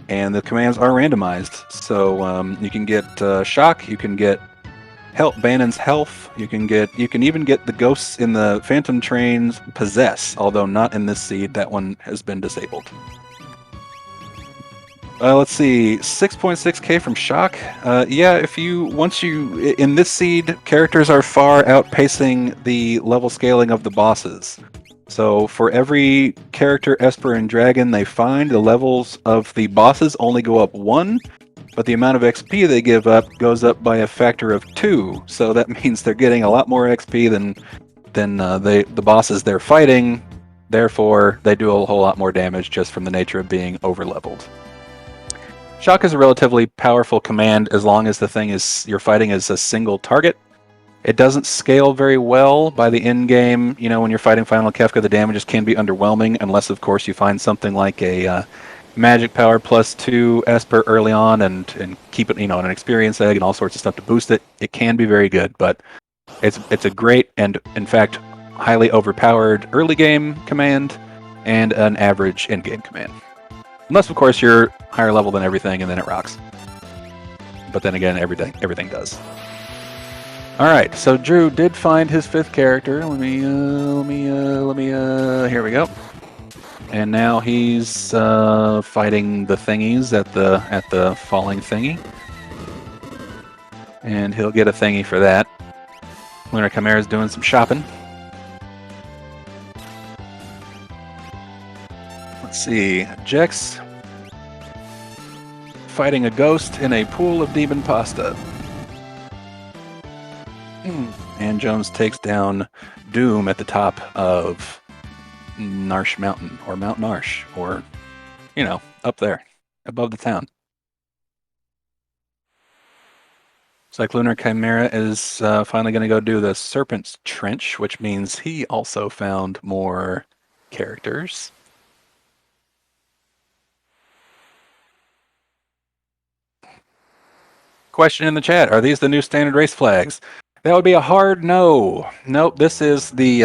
and the commands are randomized. So you can get shock, you can get Banon's health, you can even get the ghosts in the Phantom Train's possess, although not in this seed. That one has been disabled. Let's see, 6.6k from shock. Yeah, in this seed, characters are far outpacing the level scaling of the bosses. So for every character, Esper, and Dragon they find, the levels of the bosses only go up 1, but the amount of XP they give up goes up by a factor of 2. So that means they're getting a lot more XP than the bosses they're fighting. Therefore, they do a whole lot more damage just from the nature of being over-leveled. Shock is a relatively powerful command as long as the thing you're fighting is a single target. It doesn't scale very well by the end game. You know, when you're fighting Final Kefka, the damages can be underwhelming, unless, of course, you find something like a magic power +2 Esper early on and keep it, an experience egg and all sorts of stuff to boost it. It can be very good, but It's a great and, in fact, highly overpowered early game command and an average end game command. Unless, of course, you're higher level than everything, and then it rocks. But then again, everything does. All right, so Drew did find his 5th character. Let me. Here we go. And now he's fighting the thingies at the falling thingy, and he'll get a thingy for that. Lunar Chimera's doing some shopping. Let's see, Jex fighting a ghost in a pool of demon pasta. And Jones takes down Doom at the top of Narsh Mountain, or Mount Narsh, or, you know, up there, above the town. It's like Lunar Chimera is finally going to go do the Serpent's Trench, which means he also found more characters. Question in the chat, are these the new standard race flags? That would be a hard no. Nope, this is the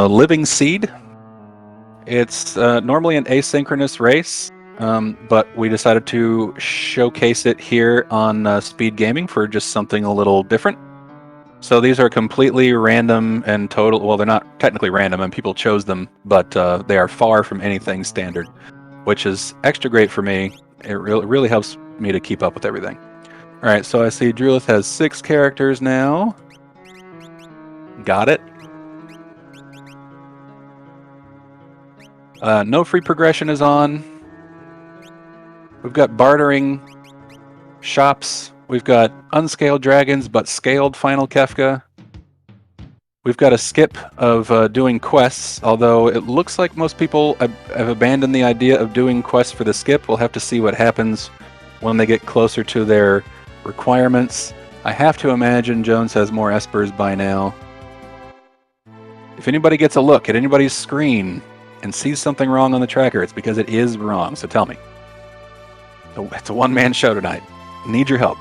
Living Seed. It's normally an asynchronous race, but we decided to showcase it here on SpeedGaming for just something a little different. So these are completely random and total. Well, they're not technically random, and people chose them, but they are far from anything standard, which is extra great for me. It really helps me to keep up with everything. All right, so I see Drulith has 6 characters now. Got it. No free progression is on. We've got bartering shops. We've got unscaled dragons, but scaled final Kefka. We've got a skip of doing quests, although it looks like most people have abandoned the idea of doing quests for the skip. We'll have to see what happens when they get closer to their requirements. I have to imagine Jones has more espers by now. If anybody gets a look at anybody's screen and sees something wrong on the tracker, it's because it is wrong, so tell me. It's a one-man show tonight. Need your help.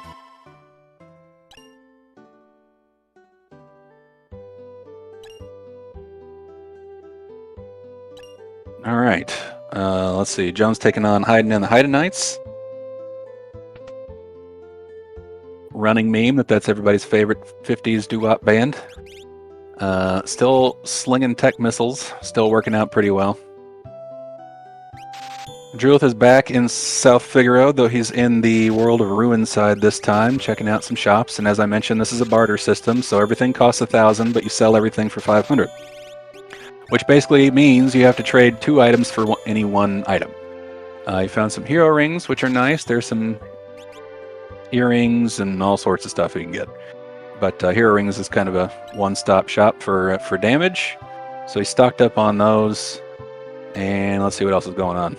All right. Let's see. Jones taking on Haydn and the Haydenites. Running meme that's everybody's favorite 50s doo-wop band. Still slinging tech missiles. Still working out pretty well. Drulith is back in South Figaro, though he's in the World of Ruin side this time, checking out some shops. And as I mentioned, this is a barter system, so everything costs 1,000, but you sell everything for 500. Which basically means you have to trade 2 items for any 1 item. You found some hero rings, which are nice. There's some earrings and all sorts of stuff you can get. But hero rings is kind of a one-stop shop for damage. So he stocked up on those. And let's see what else is going on.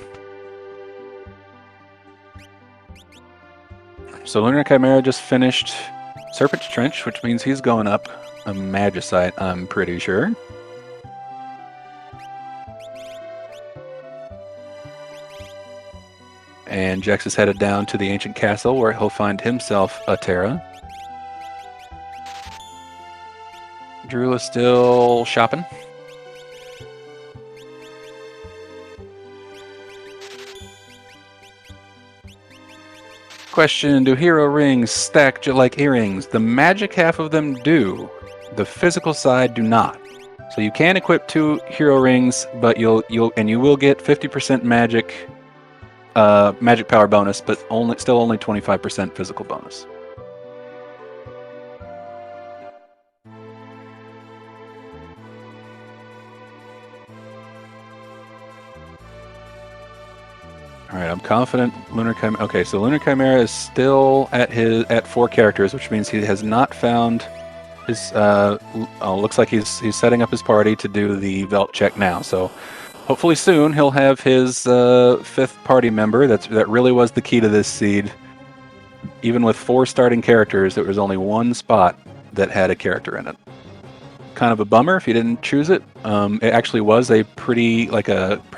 So Lunar Chimera just finished Serpent's Trench, which means he's going up a Magicite, I'm pretty sure. And Jex is headed down to the ancient castle where he'll find himself a Terra. Drew is still shopping. Question, do hero rings stack like earrings? The magic half of them do. The physical side do not. So you can equip 2 hero rings, but you will get 50% magic power bonus, but still only 25% physical bonus. All right, I'm confident Lunar Chimera. Okay, so Lunar Chimera is still at 4 characters, which means he has not found his. Looks like he's setting up his party to do the Velt check now. So hopefully soon he'll have his 5th party member. That really was the key to this seed. Even with 4 starting characters, there was only 1 spot that had a character in it. Kind of a bummer if you didn't choose it. It actually was a pretty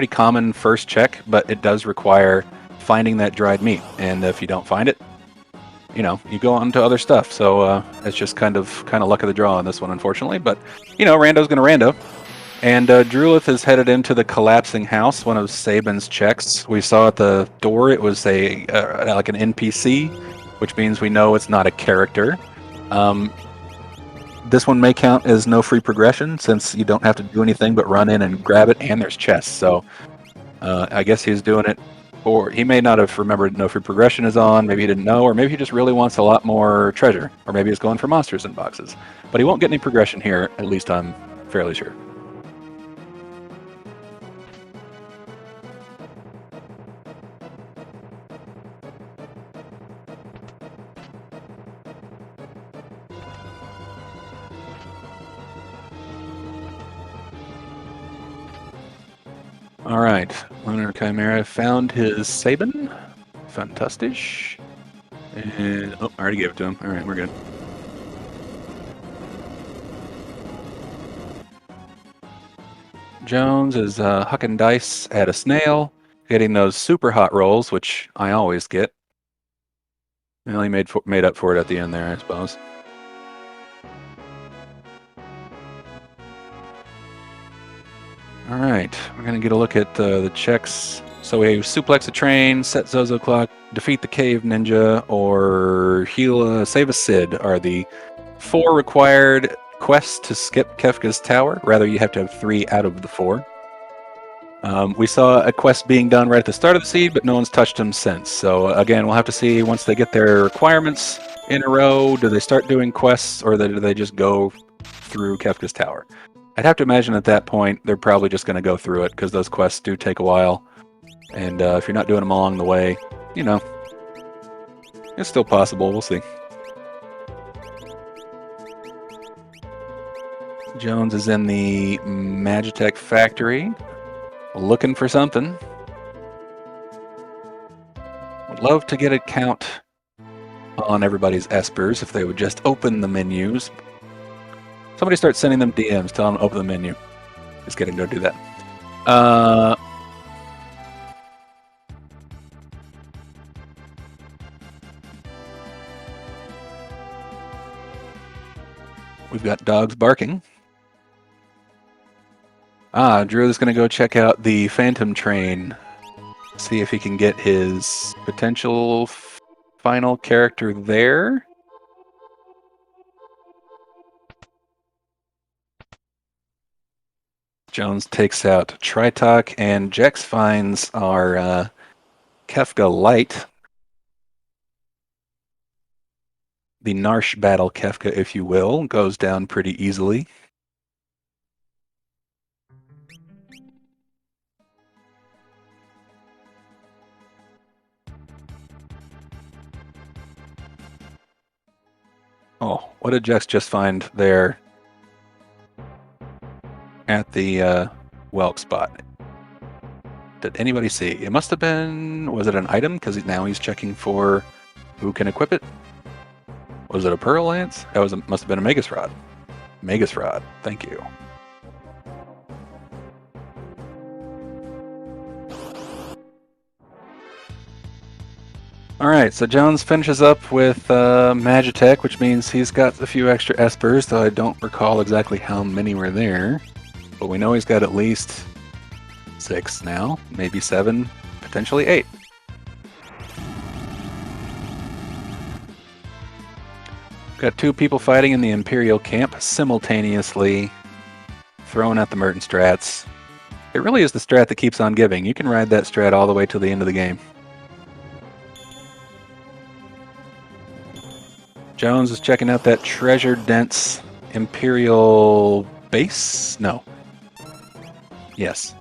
common first check, but it does require finding that dried meat. And if you don't find it, you know, you go on to other stuff. So it's just kind of luck of the draw on this one, unfortunately. But you know, rando's gonna rando. And Drulith is headed into the collapsing house, one of Sabin's checks. We saw at the door it was a like an NPC, which means we know it's not a character. This one may count as no free progression since you don't have to do anything but run in and grab it, and there's chests. So I guess he's doing it, or he may not have remembered no free progression is on. Maybe he didn't know, or maybe he just really wants a lot more treasure, or maybe he's going for monsters in boxes. But he won't get any progression here, at least I'm fairly sure. All right, Lunar Chimera found his Sabin. Fantastic. And, oh, I already gave it to him. All right, we're good. Jones is hucking dice at a snail, getting those super hot rolls, which I always get. Well, he made up for it at the end there, I suppose. All right, we're going to get a look at the checks. So we suplex a train, set Zozo clock, defeat the cave ninja, or heal, save a Sid are the 4 required quests to skip Kefka's tower. Rather, you have to have 3 out of the 4. We saw a quest being done right at the start of the seed, but no one's touched them since. So again, we'll have to see once they get their requirements in a row, do they start doing quests, or do they just go through Kefka's tower? I'd have to imagine at that point they're probably just going to go through it because those quests do take a while. And if you're not doing them along the way, you know, it's still possible. We'll see. Jones is in the Magitech factory looking for something. Would love to get a count on everybody's espers if they would just open the menus. Somebody start sending them DMs, tell them to open the menu. Just kidding, don't do that. We've got dogs barking. Drew is going to go check out the Phantom Train, see if he can get his potential final character there. Jones takes out Tritok, and Jex finds our Kefka Light. The Narsh battle Kefka, if you will, goes down pretty easily. Oh, what did Jex just find there at the Welk spot? Did anybody see? It must have been, was it an item? Because now he's checking for who can equip it. Was it a Pearl Lance? That must have been a Magus Rod. Magus Rod, thank you. Alright, so Jones finishes up with Magitech, which means he's got a few extra espers, though I don't recall exactly how many were there. But we know he's got at least 6 now, maybe 7, potentially 8. Got 2 people fighting in the Imperial camp simultaneously, throwing out the Merton strats. It really is the strat that keeps on giving. You can ride that strat all the way till the end of the game. Jones is checking out that treasure-dense Imperial base? No. Yes.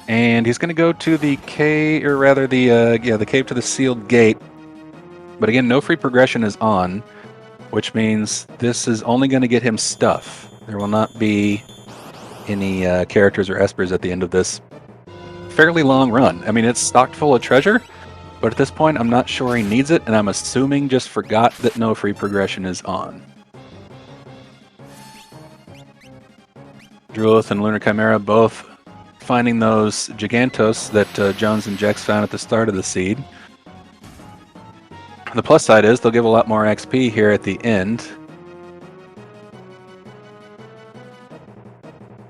And he's going to go to the cave, or rather the cave to the sealed gate. But again, no free progression is on, which means this is only going to get him stuff. There will not be any characters or espers at the end of this fairly long run. I mean, it's stocked full of treasure, but at this point, I'm not sure he needs it, and I'm assuming just forgot that no free progression is on. Drulith and Lunar Chimera both finding those Gigantos that Jones and Jex found at the start of the seed. The plus side is they'll give a lot more XP here at the end.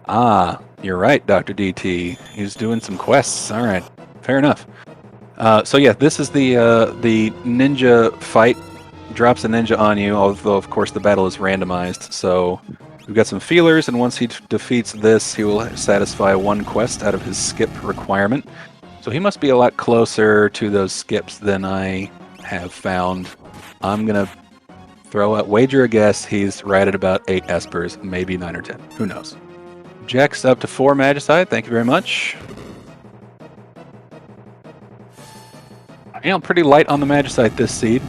Ah, you're right, Dr. DT. He's doing some quests. All right, fair enough. So yeah, this is the ninja fight. Drops a ninja on you, although of course the battle is randomized. So we've got some feelers, and once he defeats this, he will satisfy one quest out of his skip requirement. So he must be a lot closer to those skips than I have found. I'm gonna throw out wager a guess. He's right at about 8 espers, maybe 9 or 10. Who knows? Jex up to 4 Magicite. Thank you very much. I am pretty light on the Magicite this seed.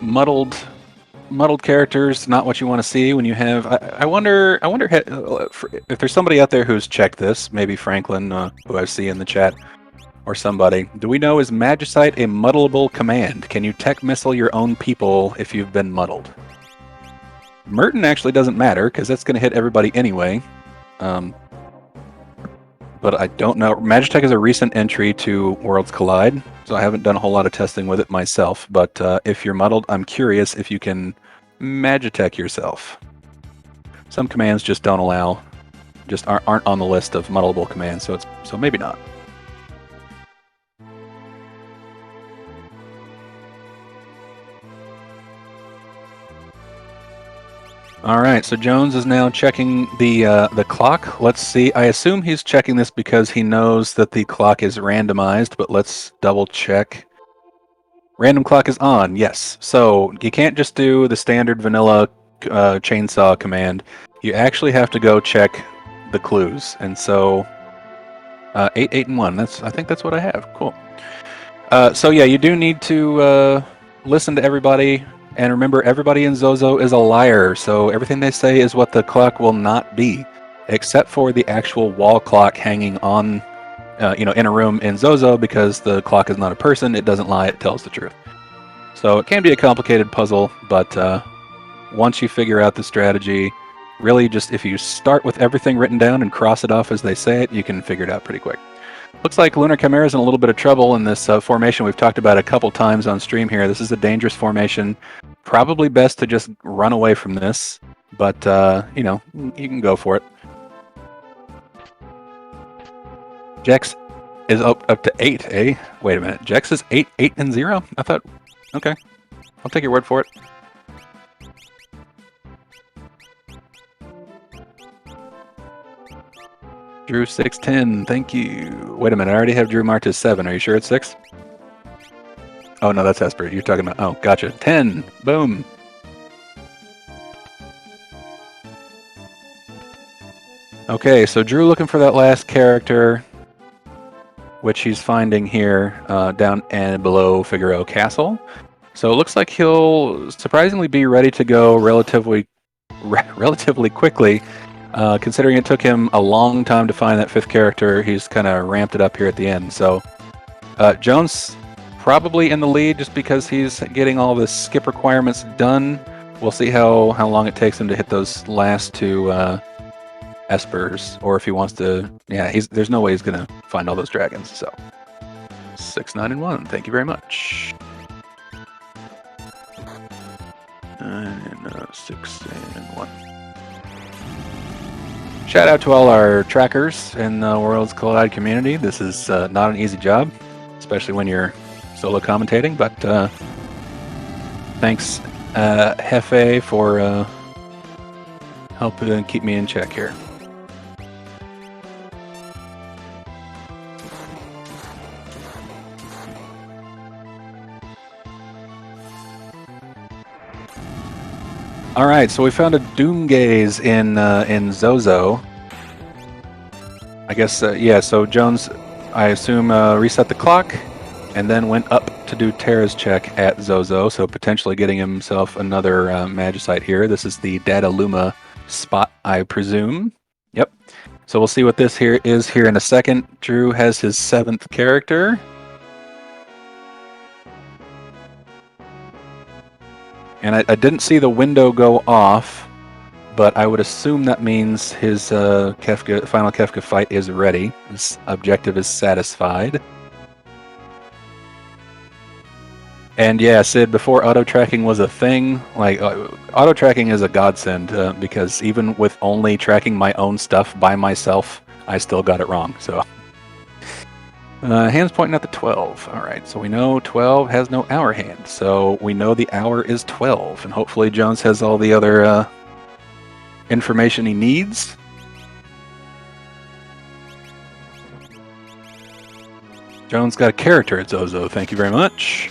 Muddled characters, not what you want to see when you have. I wonder if there's somebody out there who's checked this. Maybe Franklin, who I see in the chat, or somebody. Do we know, is Magicite a muddleable command? Can you tech missile your own people if you've been muddled? Merton actually doesn't matter because that's going to hit everybody anyway. But I don't know. Magitech is a recent entry to Worlds Collide, so I haven't done a whole lot of testing with it myself. But if you're muddled, I'm curious if you can Magitech yourself. Some commands just don't allow, just aren't on the list of muddleable commands, so maybe not. All right, so Jones is now checking the clock. Let's see. I assume he's checking this because he knows that the clock is randomized, but let's double check. Random clock is on, yes. So you can't just do the standard vanilla chainsaw command. You actually have to go check the clues. And so 8, 8, and 1. I think that's what I have. Cool. So yeah, you do need to listen to everybody. And remember, everybody in Zozo is a liar, so everything they say is what the clock will not be, except for the actual wall clock hanging on, in a room in Zozo, because the clock is not a person. It doesn't lie. It tells the truth. So it can be a complicated puzzle, but once you figure out the strategy, really just if you start with everything written down and cross it off as they say it, you can figure it out pretty quick. Looks like Lunar Chimera is in a little bit of trouble in this formation we've talked about a couple times on stream here. This is a dangerous formation. Probably best to just run away from this, but, you can go for it. Jex is up to 8, eh? Wait a minute. Jex is 8, 8, and 0? I thought... Okay. I'll take your word for it. Drew 610, thank you. Wait a minute, I already have Drew marked as 7. Are you sure it's 6? Oh no, that's Esper. You're talking about... Oh, gotcha. 10. Boom. Okay, so Drew looking for that last character, which he's finding here down and below Figaro Castle. So it looks like he'll surprisingly be ready to go relatively quickly. Considering it took him a long time to find that 5th character, he's kind of ramped it up here at the end. So Jones probably in the lead just because he's getting all the skip requirements done. We'll see how long it takes him to hit those last 2 espers, or if he wants to. Yeah, there's no way he's gonna find all those dragons. So 6, 9, and 1. Thank you very much. 9, 6, and 1. Shout out to all our trackers in the Worlds Collide community. This is not an easy job, especially when you're solo commentating, but thanks Hefe for helping keep me in check here. All right, so we found a Doomgaze in Zozo. I guess, yeah, so Jones, I assume, reset the clock and then went up to do Terra's check at Zozo, so potentially getting himself another Magicite here. This is the Data Luma spot, I presume. Yep. So we'll see what this here is here in a second. Drew has his 7th character. And I didn't see the window go off, but I would assume that means his final Kefka fight is ready. His objective is satisfied. And yeah, Sid, before auto-tracking was a thing, like, auto-tracking is a godsend, because even with only tracking my own stuff by myself, I still got it wrong, so. Hands pointing at the 12. Alright, so we know 12 has no hour hand, so we know the hour is 12, and hopefully Jones has all the other, information he needs. Jones got a character at Zozo, thank you very much.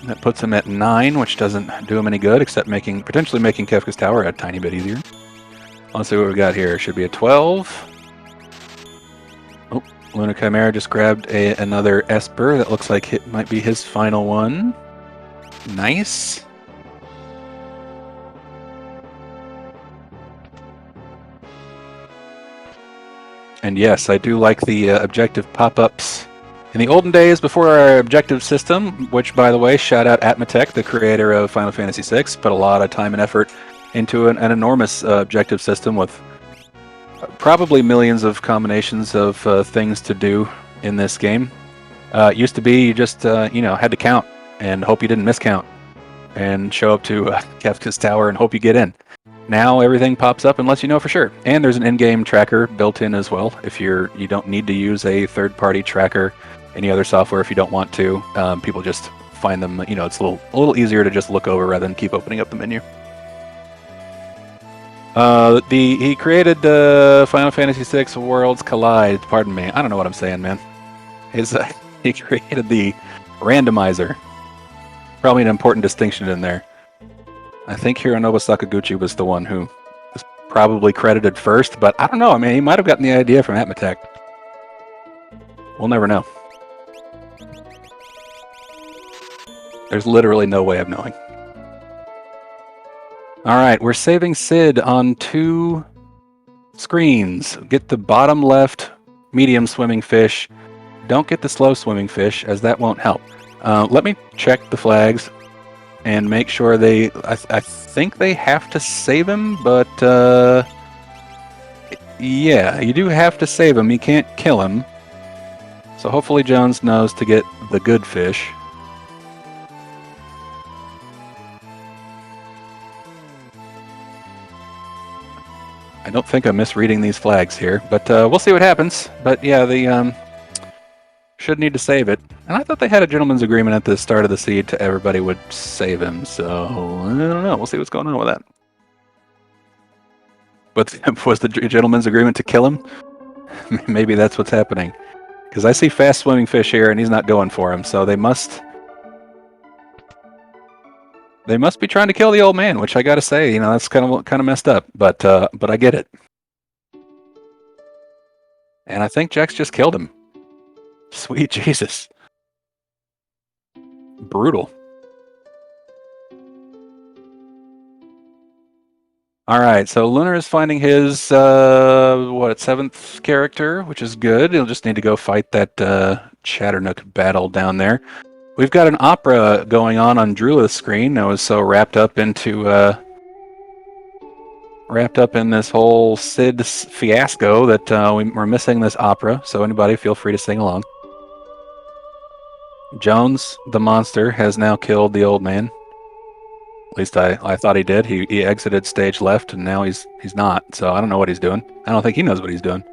That puts him at 9, which doesn't do him any good, except potentially making Kefka's Tower a tiny bit easier. Let's see what we got here. Should be a 12. Oh, Lunar Chimera just grabbed another Esper. That looks like it might be his final one. Nice. And yes, I do like the objective pop-ups. In the olden days, before our objective system, which, by the way, shout out Atmatech, the creator of Final Fantasy VI, put a lot of time and effort into an enormous objective system with probably millions of combinations of things to do in this game. It used to be you just, had to count and hope you didn't miscount and show up to Kefka's Tower and hope you get in. Now everything pops up and lets you know for sure. And there's an in-game tracker built in as well. If you don't need to use a third-party tracker, any other software if you don't want to. People just find them, it's a little easier to just look over rather than keep opening up the menu. He created Final Fantasy VI Worlds Collide. Pardon me, I don't know what I'm saying, man. He created the Randomizer. Probably an important distinction in there. I think Hironobu Sakaguchi was the one who was probably credited first, but I don't know. I mean, he might have gotten the idea from Atmatech. We'll never know. There's literally no way of knowing. Alright, we're saving Sid on 2 screens. Get the bottom left medium swimming fish. Don't get the slow swimming fish, as that won't help. Let me check the flags and make sure I think they have to save him, but yeah, you do have to save him. You can't kill him. So hopefully Jones knows to get the good fish. I don't think I'm misreading these flags here, but we'll see what happens. But yeah, they should need to save it. And I thought they had a gentleman's agreement at the start of the seed to everybody would save him, so I don't know. We'll see what's going on with that. But was the gentleman's agreement to kill him? Maybe that's what's happening. Because I see fast swimming fish here and he's not going for him, so they must be trying to kill the old man, which I gotta say, that's kind of messed up. But I get it. And I think Jax just killed him. Sweet Jesus. Brutal. Alright, so Lunar is finding his, 7th character, which is good. He'll just need to go fight that Chatternook battle down there. We've got an opera going on Drula's screen. I was so wrapped up in this whole Sid fiasco that we're missing this opera, so anybody feel free to sing along. Jones, the monster, has now killed the old man. At least I thought he did. He exited stage left, and now he's not. So I don't know what he's doing. I don't think he knows what he's doing.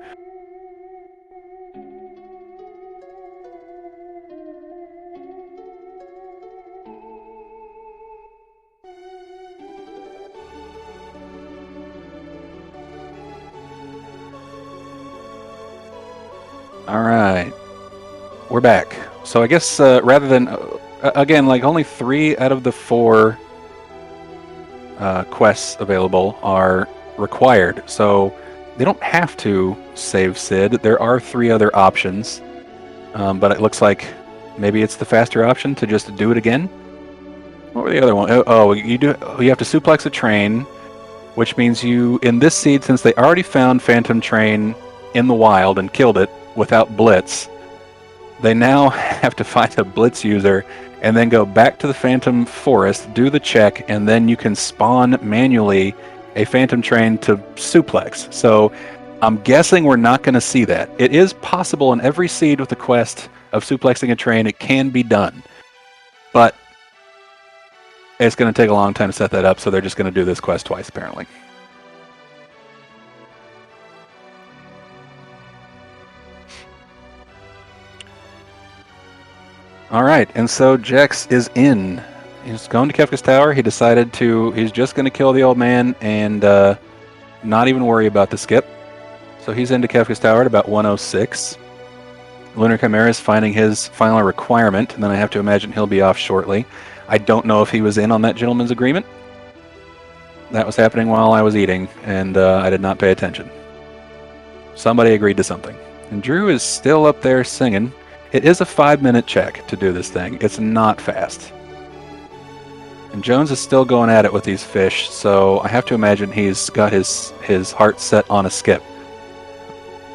All right, we're back. So I guess rather than again, like only 3 out of the 4 quests available are required, so they don't have to save Sid. There are 3 other options, but it looks like maybe it's the faster option to just do it again. What were the other one? Oh, you have to suplex a train, which means in this seed, since they already found Phantom Train in the wild and killed it without Blitz, They now have to find a blitz user and then go back to the Phantom Forest, do the check, and then you can spawn manually a Phantom Train to suplex. So I'm guessing we're not going to see that. It is possible in every seed with the quest of suplexing a train, it can be done. But it's going to take a long time to set that up, so they're just going to do this quest twice, apparently. All right, and so Jex is in. He's going to Kefka's tower. He decided he's just going to kill the old man and not even worry about the skip. So he's into Kefka's tower at about 106. Lunar Chimera is finding his final requirement, and then I have to imagine he'll be off shortly. I don't know if he was in on that gentleman's agreement. That was happening while I was eating, and I did not pay attention. Somebody agreed to something. And Drew is still up there singing. It is a 5-minute check to do this thing. It's not fast. And Jones is still going at it with these fish, so I have to imagine he's got his heart set on a skip.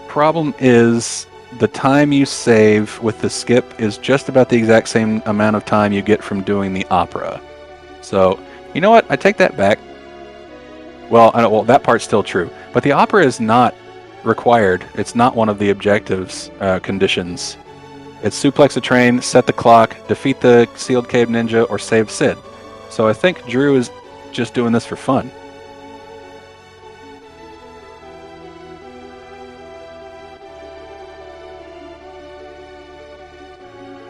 Problem is, the time you save with the skip is just about the exact same amount of time you get from doing the opera. So, you know what? I take that back. Well, that part's still true. But the opera is not required. It's not one of the objectives conditions. It's suplex a train, set the clock, defeat the sealed cave ninja, or save Sid. So I think Drew is just doing this for fun.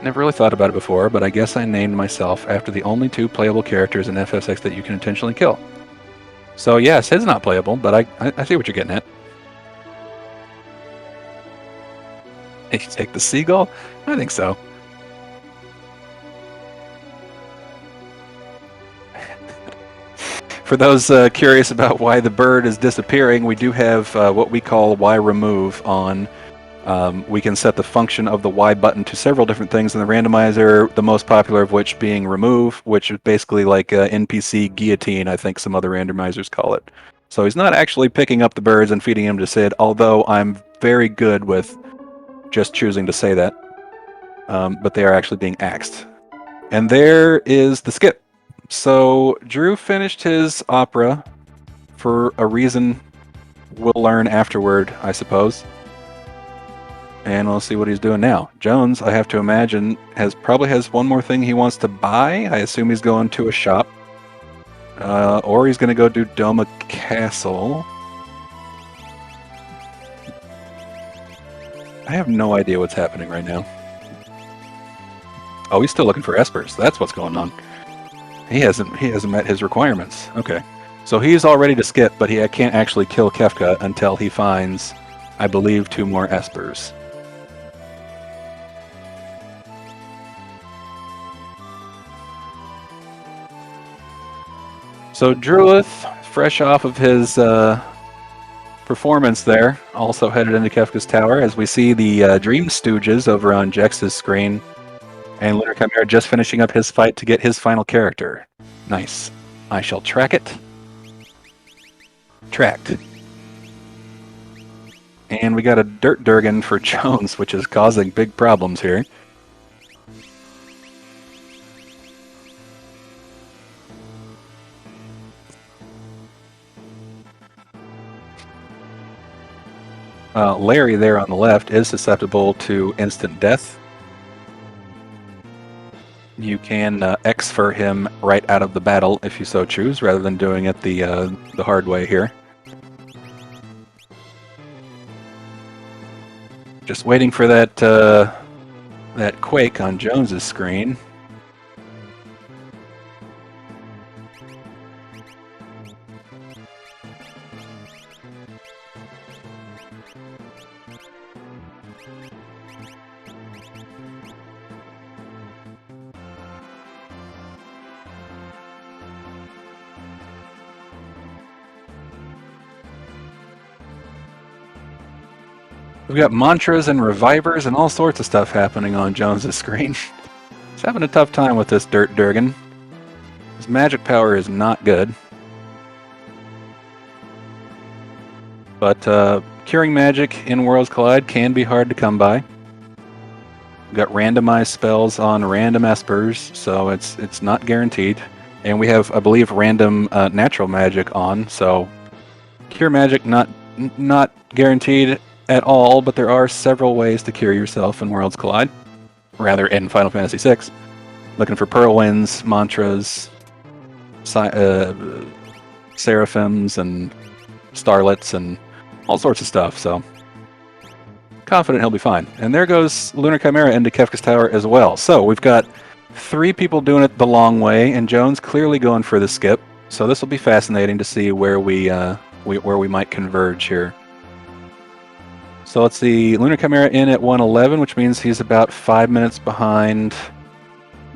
Never really thought about it before, but I guess I named myself after the only 2 playable characters in FSX that you can intentionally kill. So yeah, Sid's not playable, but I see what you're getting at. You take the seagull? I think so. For those curious about why the bird is disappearing, we do have what we call Y remove on. We can set the function of the Y button to several different things in the randomizer, the most popular of which being remove, which is basically like NPC guillotine, I think some other randomizers call it. So he's not actually picking up the birds and feeding them to Sid, although I'm very good with just choosing to say that. But they are actually being axed. And there is the skip. So Drew finished his opera for a reason we'll learn afterward, I suppose. And we'll see what he's doing now. Jones, I have to imagine, probably has one more thing he wants to buy. I assume he's going to a shop. Or he's going to go do Doma Castle. I have no idea what's happening right now. Oh, he's still looking for espers. That's what's going on. He hasn't met his requirements. Okay. So he's all ready to skip, but he can't actually kill Kefka until he finds, I believe, 2 more espers. So Druith, fresh off of his performance there, also headed into Kefka's tower as we see the Dream Stooges over on Jex's screen. And Lunar Chimera just finishing up his fight to get his final character. Nice. I shall track it. Tracked. And we got a Dirt Durgan for Jones, which is causing big problems here. Larry there on the left is susceptible to instant death. You can X-fer him right out of the battle if you so choose, rather than doing it the hard way here. Just waiting for that quake on Jones's screen. We've got mantras and revivers and all sorts of stuff happening on Jones's screen. He's having a tough time with this Dirt Durgan. His magic power is not good. But curing magic in Worlds Collide can be hard to come by. We've got randomized spells on random espers, so it's not guaranteed. And we have, I believe, random natural magic on, so cure magic not guaranteed at all, but there are several ways to cure yourself in Worlds Collide. Rather, in Final Fantasy VI. Looking for Pearl Winds, mantras, seraphims, and starlets, and all sorts of stuff, so confident he'll be fine. And there goes Lunar Chimera into Kefka's Tower as well. So we've got 3 people doing it the long way, and Jones clearly going for the skip. So this will be fascinating to see where we might converge here. So let's see, Lunar Chimera in at 111, which means he's about 5 minutes behind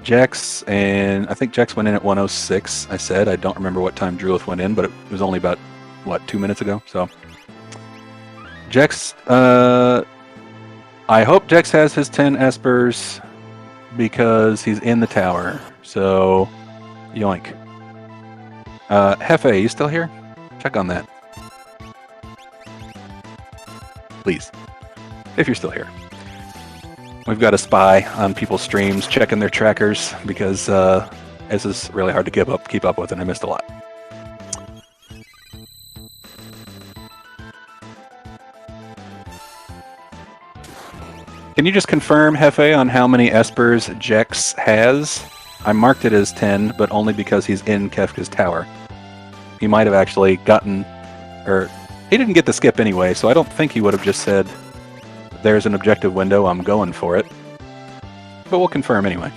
Jex, and I think Jex went in at 106, I said. I don't remember what time Drulith went in, but it was only about, 2 minutes ago? So Jex, I hope Jex has his 10 espers because he's in the tower. So, yoink. Hefe, you still here? Check on that. Please, if you're still here. We've got a spy on people's streams, checking their trackers, because this is really hard to keep up with, and I missed a lot. Can you just confirm, Hefe, on how many espers Jex has? I marked it as 10, but only because he's in Kefka's tower. He might have actually gotten, or he didn't get the skip anyway, so I don't think he would have just said, there's an objective window, I'm going for it. But we'll confirm anyway.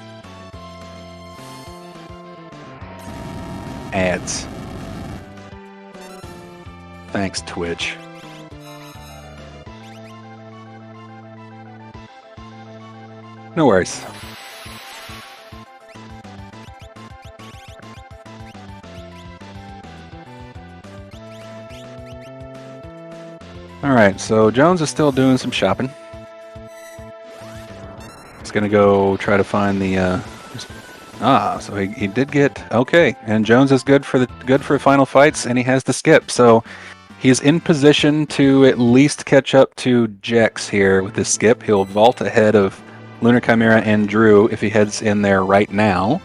Ads. Thanks, Twitch. No worries. Alright, so Jones is still doing some shopping. He's gonna go try to find the so he did get okay, and Jones is good for final fights, and he has the skip, so he's in position to at least catch up to Jex here with this skip. He'll vault ahead of Lunar Chimera and Drew if he heads in there right now.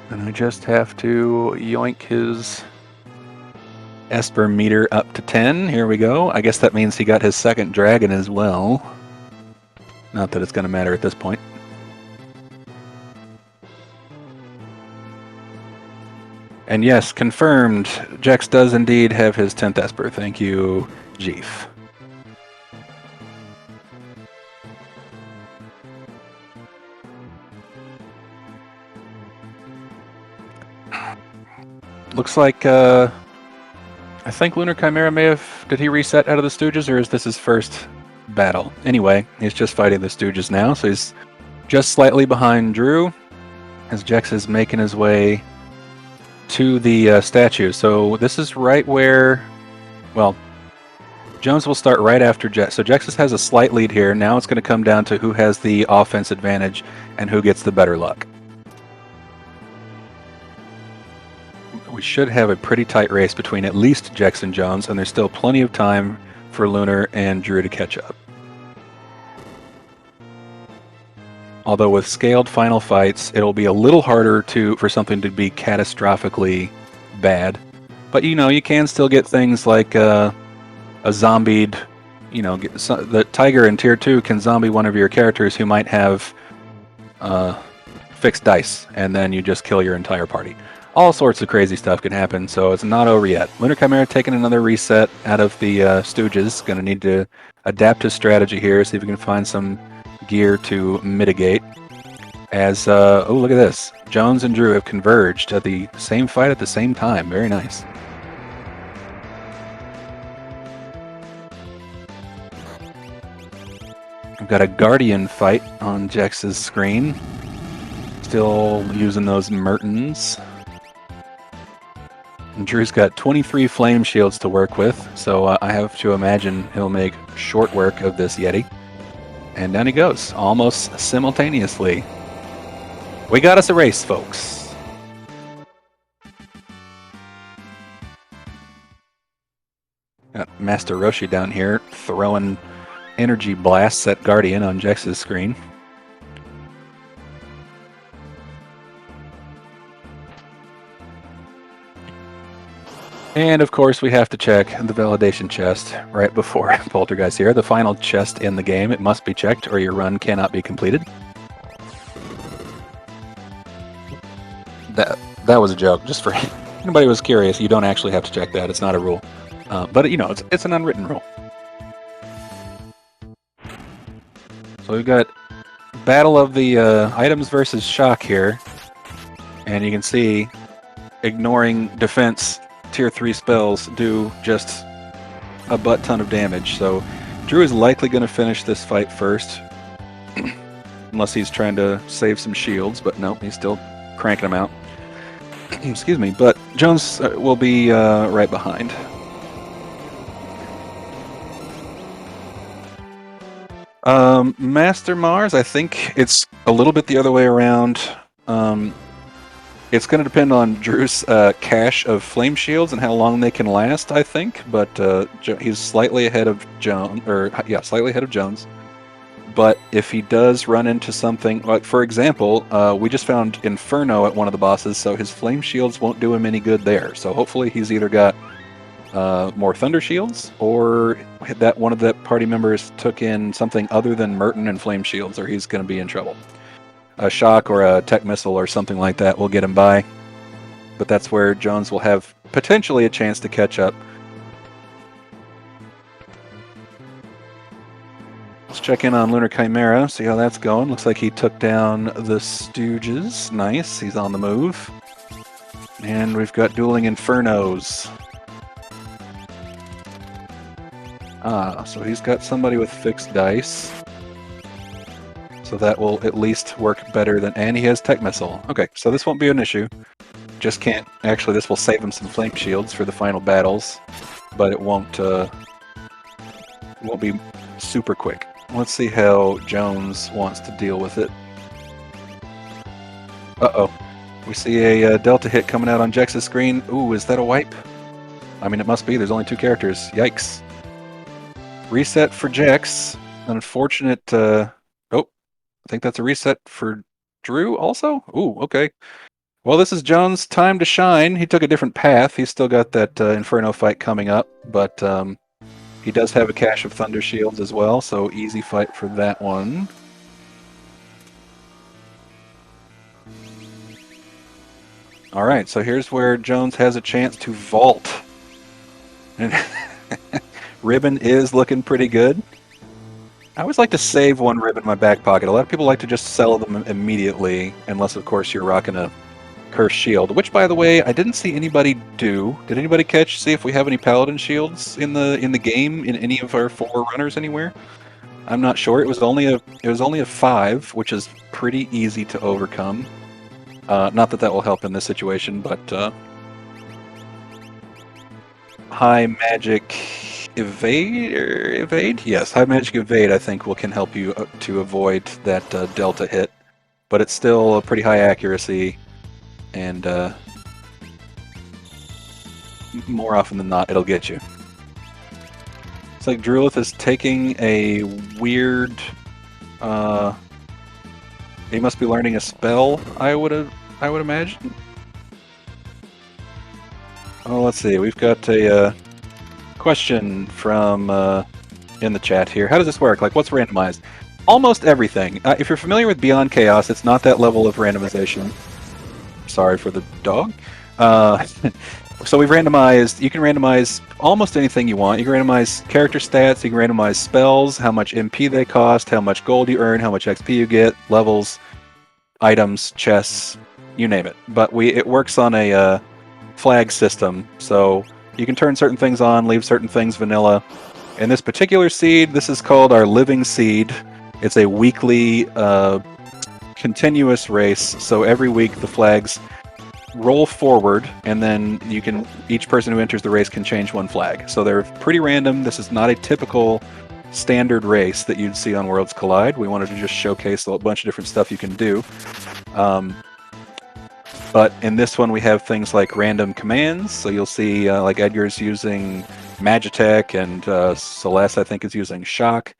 And I just have to yoink his Esper meter up to 10. Here we go. I guess that means he got his second dragon as well. Not that it's going to matter at this point. And yes, confirmed, Jex does indeed have his 10th Esper. Thank you, Jeef. Looks like, I think Lunar Chimera may have... Did he reset out of the Stooges, or is this his first battle? Anyway, he's just fighting the Stooges now, so he's just slightly behind Drew, as Jex is making his way to the statue. So this is right where... Well, Jones will start right after Jex. So Jex has a slight lead here. Now it's going to come down to who has the offense advantage and who gets the better luck. We should have a pretty tight race between at least Jex and Jones, and there's still plenty of time for Lunar and Drew to catch up. Although with scaled final fights, it'll be a little harder for something to be catastrophically bad. But you can still get things like a zombied, the Tiger in Tier 2 can zombie one of your characters who might have fixed dice, and then you just kill your entire party. All sorts of crazy stuff can happen, so it's not over yet. Lunar Chimera taking another reset out of the Stooges. Going to need to adapt his strategy here, see if we can find some gear to mitigate. As, oh, look at this. Jones and Drew have converged at the same fight at the same time. Very nice. We've got a Guardian fight on Jex's screen. Still using those Mertens. And Drew's got 23 flame shields to work with, so I have to imagine he'll make short work of this Yeti. And down he goes, almost simultaneously. We got us a race, folks. Got Master Roshi down here throwing energy blasts at Guardian on Jex's screen. And of course, we have to check the validation chest right before Poltergeist here. The final chest in the game. It must be checked or your run cannot be completed. That was a joke. Just for anybody who was curious, you don't actually have to check that. It's not a rule. But, you know, it's an unwritten rule. So we've got Battle of the Items versus Shock here. And you can see, ignoring defense, Tier 3 spells do just a butt ton of damage. So Drew is likely going to finish this fight first. Unless he's trying to save some shields. But no, he's still cranking them out. Excuse me. But Jones will be right behind. Master Mars, I think it's a little bit the other way around. It's going to depend on Drew's cache of flame shields and how long they can last, I think. But he's slightly ahead of slightly ahead of Jones. But if he does run into something, like for example, we just found Inferno at one of the bosses, so his flame shields won't do him any good there. So hopefully he's either got more Thunder Shields, or that one of the party members took in something other than Merton and Flame Shields, or he's going to be in trouble. A Shock or a Tech Missile or something like that will get him by. But that's where Jones will have potentially a chance to catch up. Let's check in on Lunar Chimera, see how that's going. Looks like he took down the Stooges. Nice, he's on the move. And we've got Dueling Infernos. So he's got somebody with fixed dice. So that will at least work better than... And he has Tech Missile. Okay, so this won't be an issue. Just can't... Actually, this will save him some Flame Shields for the final battles. But it won't be super quick. Let's see how Jones wants to deal with it. Uh-oh. We see a Delta hit coming out on Jex's screen. Ooh, is that a wipe? I mean, it must be. There's only 2 characters. Yikes. Reset for Jex. Unfortunate... I think that's a reset for Drew also? Ooh, okay. Well, this is Jones' time to shine. He took a different path. He's still got that Inferno fight coming up, but he does have a cache of Thunder Shields as well, so easy fight for that one. Alright, so here's where Jones has a chance to vault. And Ribbon is looking pretty good. I always like to save one ribbon in my back pocket. A lot of people like to just sell them immediately, unless, of course, you're rocking a Cursed Shield, which, by the way, I didn't see anybody do. Did anybody see if we have any Paladin Shields in the game, in any of our 4 runners anywhere? I'm not sure. It was only a 5, which is pretty easy to overcome. Not that will help in this situation, but High Magic Evade? Yes, High Magic Evade, I think, can help you to avoid that Delta hit. But it's still a pretty high accuracy, and more often than not, it'll get you. It's like Drulith is taking a weird... he must be learning a spell, I would imagine. Oh, let's see. We've got a question from in the chat here. How does this work? Like, what's randomized? Almost everything. If you're familiar with Beyond Chaos, it's not that level of randomization. Sorry for the dog. So we've randomized... You can randomize almost anything you want. You can randomize character stats. You can randomize spells, how much MP they cost, how much gold you earn, how much XP you get, levels, items, chests, you name it. But it works on a flag system, so you can turn certain things on, leave certain things vanilla. In this particular seed, this is called our Living Seed. It's a weekly continuous race, so every week the flags roll forward, and then each person who enters the race can change one flag. So they're pretty random. This is not a typical standard race that you'd see on Worlds Collide. We wanted to just showcase a bunch of different stuff you can do. But in this one we have things like random commands, so you'll see like Edgar's using Magitech, and Celeste I think is using Shock.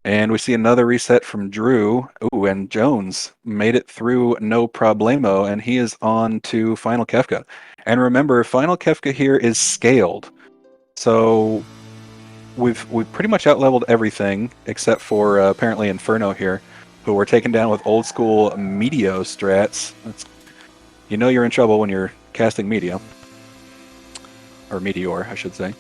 And we see another reset from Drew. Ooh, and Jones made it through no problemo, and he is on to Final Kefka. And remember, Final Kefka here is scaled. So we've pretty much outleveled everything except for apparently Inferno here, who we're taken down with old school Meteo strats. You know you're in trouble when you're casting Meteo. Or Meteor, I should say.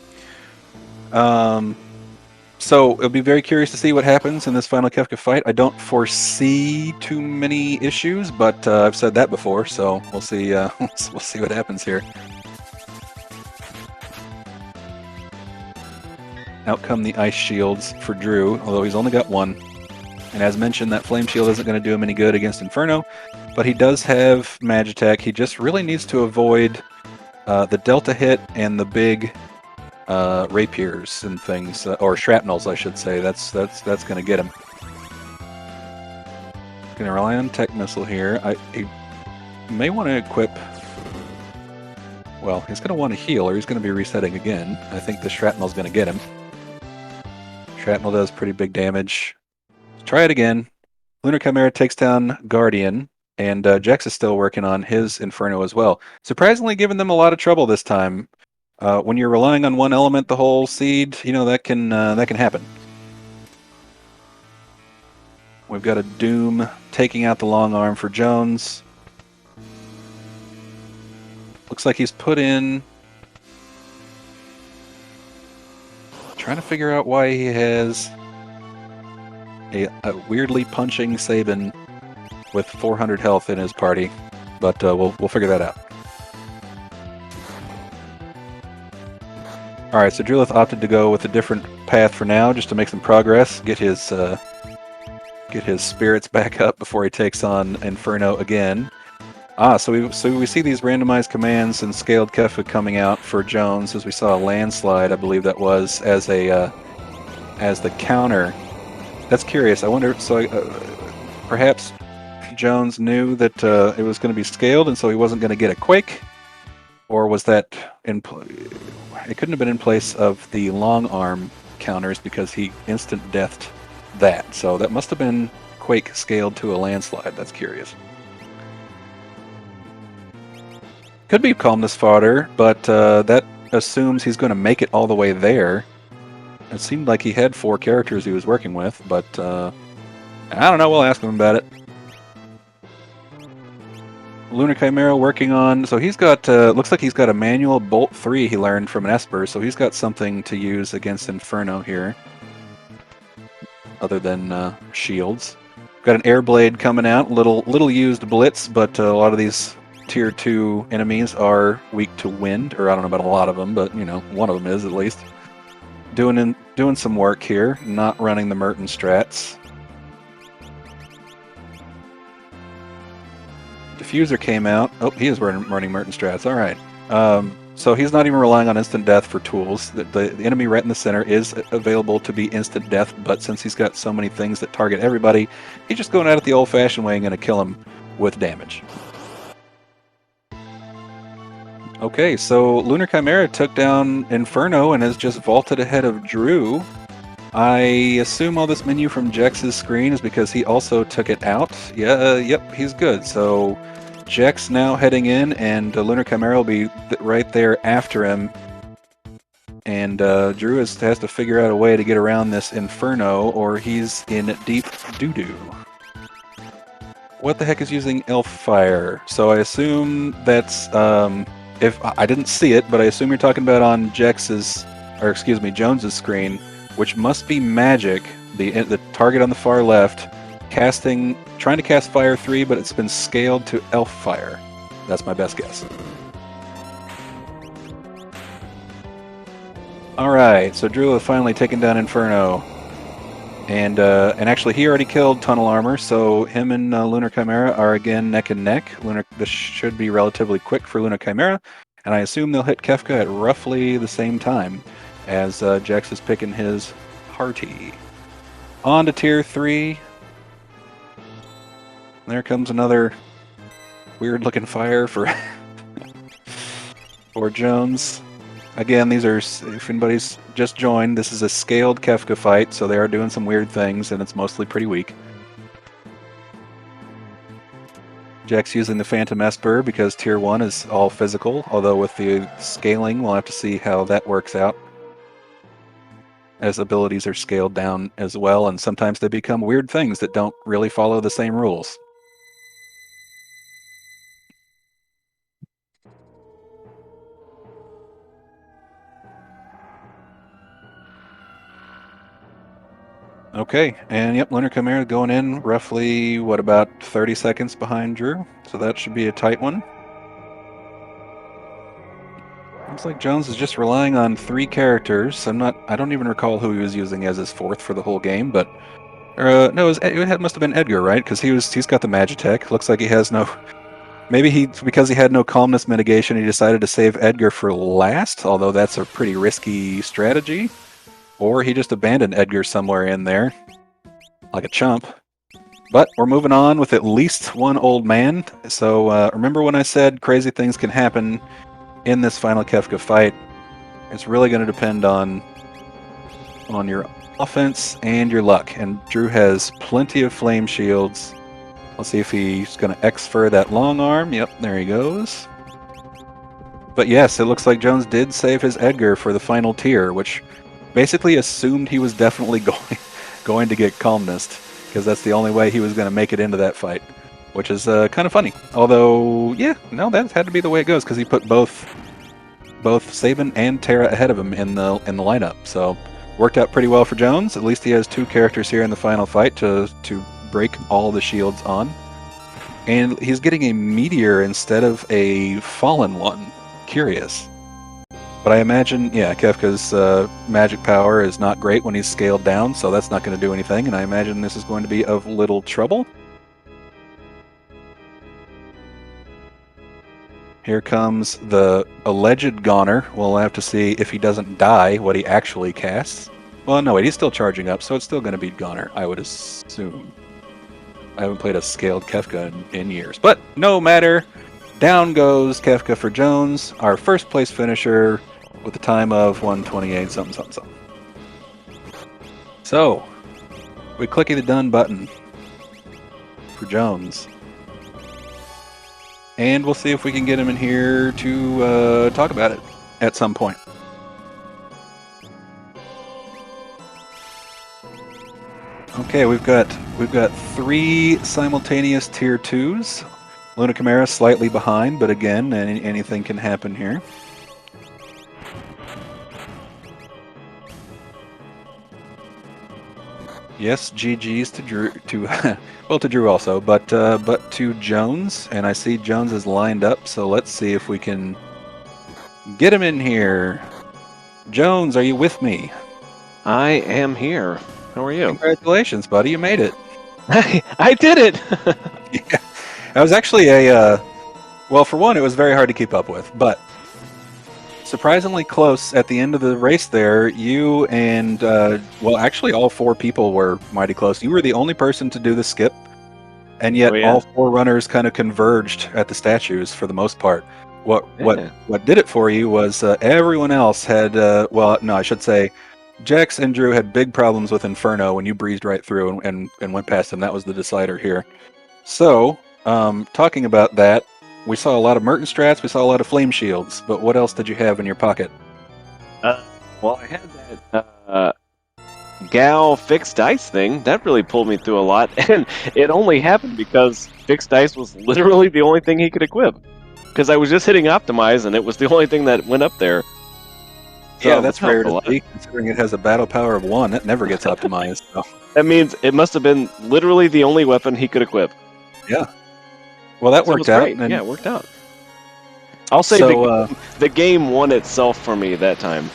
So it'll be very curious to see what happens in this final Kefka fight. I don't foresee too many issues, but I've said that before, so we'll see. We'll see what happens here. Out come the ice shields for Drew, although he's only got one. And as mentioned, that flame shield isn't going to do him any good against Inferno, but he does have Magitech. He just really needs to avoid the Delta hit and the big rapiers and things, or shrapnels, I should say. That's going to get him. Going to rely on Tech Missile here. He may want to equip. Well, he's going to want to heal, or he's going to be resetting again. I think the shrapnel's going to get him. Shrapnel does pretty big damage. Try it again. Lunar Chimera takes down Guardian, and Jex is still working on his Inferno as well. Surprisingly, giving them a lot of trouble this time. When you're relying on one element the whole seed, you know, that can happen. We've got a Doom taking out the long arm for Jones. Looks like he's put in... Trying to figure out why he has a weirdly punching Sabin with 400 health in his party, but we'll figure that out. All right, so Drillith opted to go with a different path for now, just to make some progress, get his spirits back up before he takes on Inferno again. So we see these randomized commands and scaled Kefka coming out for Jones, as we saw a landslide, I believe that was, as the counter. That's curious. I wonder. So perhaps Jones knew that it was going to be scaled, and so he wasn't going to get a quake, or was that in? It couldn't have been in place of the long arm counters because he instant deathed that. So that must have been quake scaled to a landslide. That's curious. Could be calmness fodder, but that assumes he's going to make it all the way there. It seemed like he had 4 characters he was working with, but I don't know. We'll ask him about it. Lunar Chimera working on... So he's got... looks like he's got a manual Bolt 3 he learned from an Esper, so he's got something to use against Inferno here. Other than shields. Got an Air Blade coming out. Little used Blitz, but a lot of these Tier 2 enemies are weak to wind. Or I don't know about a lot of them, but, you know, one of them is at least. Doing some work here. Not running the Merton strats. Diffuser came out. Oh, he is running Merton strats. All right. So he's not even relying on instant death for tools. The enemy right in the center is available to be instant death, but since he's got so many things that target everybody, he's just going at it the old-fashioned way and going to kill him with damage. Okay, so Lunar Chimera took down Inferno and has just vaulted ahead of Drew. I assume all this menu from Jex's screen is because he also took it out. Yep, he's good. So Jex now heading in, and Lunar Chimera will be right there after him. And Drew has to figure out a way to get around this Inferno, or he's in deep doo-doo. What the heck is using Elf Fire? So I assume that's... if I didn't see it, but I assume you're talking about on Jex's... Or excuse me, Jones's screen, which must be magic. The target on the far left, trying to cast Fire 3, but it's been scaled to Elf Fire. That's my best guess. All right, so Drew has finally taken down Inferno, and actually he already killed Tunnel Armor, so him and Lunar Chimera are again neck and neck. This should be relatively quick for Lunar Chimera, and I assume they'll hit Kefka at roughly the same time as Jex is picking his party. On to Tier 3. There comes another weird-looking fire for for Jones. again, these are, if anybody's just joined, this is a scaled Kefka fight, so they are doing some weird things, and it's mostly pretty weak. Jack's using the Phantom Esper because Tier 1 is all physical, although with the scaling, we'll have to see how that works out, as abilities are scaled down as well, and sometimes they become weird things that don't really follow the same rules. Okay, and yep, Lunar Chimera going in roughly, what, about 30 seconds behind Drew? So that should be a tight one. Looks like Jones is just relying on 3 characters. I don't even recall who he was using as his 4th for the whole game, but no, it must have been Edgar, right? Because he's got the Magitech. Looks like he has no. Maybe because he had no calmness mitigation, he decided to save Edgar for last. Although that's a pretty risky strategy. Or he just abandoned Edgar somewhere in there, like a chump. But we're moving on with at least one old man. So remember when I said crazy things can happen in this final Kefka fight? It's really going to depend on your offense and your luck. And Drew has plenty of flame shields. Let's see if he's going to X-fur that long arm. Yep, there he goes. But yes, it looks like Jones did save his Edgar for the final tier, which basically assumed he was definitely going to get calmness, because that's the only way he was going to make it into that fight, which is kind of funny. Although, yeah, no, that had to be the way it goes, because he put both Sabin and Terra ahead of him in the lineup. So worked out pretty well for Jones. At least he has 2 characters here in the final fight to break all the shields on. And he's getting a meteor instead of a fallen one. Curious. But I imagine, yeah, Kefka's magic power is not great when he's scaled down, so that's not going to do anything, and I imagine this is going to be of little trouble. Here comes the alleged Goner. We'll have to see if he doesn't die what he actually casts. Well, no, wait, he's still charging up, so it's still going to beat Goner, I would assume. I haven't played a scaled Kefka in years. But no matter. Down goes Kefka for Jones, our first place finisher with a time of 1:28 something something something. So, we clicky the done button for Jones. And we'll see if we can get him in here to talk about it at some point. Okay, we've got 3 simultaneous tier 2s. Luna Chimera slightly behind, but again, anything can happen here. Yes, GG's to Drew, to Drew also, but to Jones, and I see Jones is lined up, so let's see if we can get him in here. Jones, are you with me? I am here. How are you? Congratulations, buddy, you made it. I did it! Yeah. That was actually well, for one, it was very hard to keep up with, but surprisingly close at the end of the race there. You and, well, actually all 4 people were mighty close. You were the only person to do the skip, and yet all 4 runners kind of converged at the statues for the most part. What did it for you was everyone else had, well, no, I should say, Jax and Drew had big problems with Inferno when you breezed right through and went past them. That was the decider here. So, talking about that, we saw a lot of Merton strats, we saw a lot of flame shields, but what else did you have in your pocket? Well, I had that Gal fixed dice thing. That really pulled me through a lot, and it only happened because fixed dice was literally the only thing he could equip. Because I was just hitting optimize, and it was the only thing that went up there. So yeah, that's rare to see, considering it has a battle power of 1. That never gets optimized. So. That means it must have been literally the only weapon he could equip. Yeah. Well, that worked out. Yeah, it worked out. I'll say the game won itself for me that time.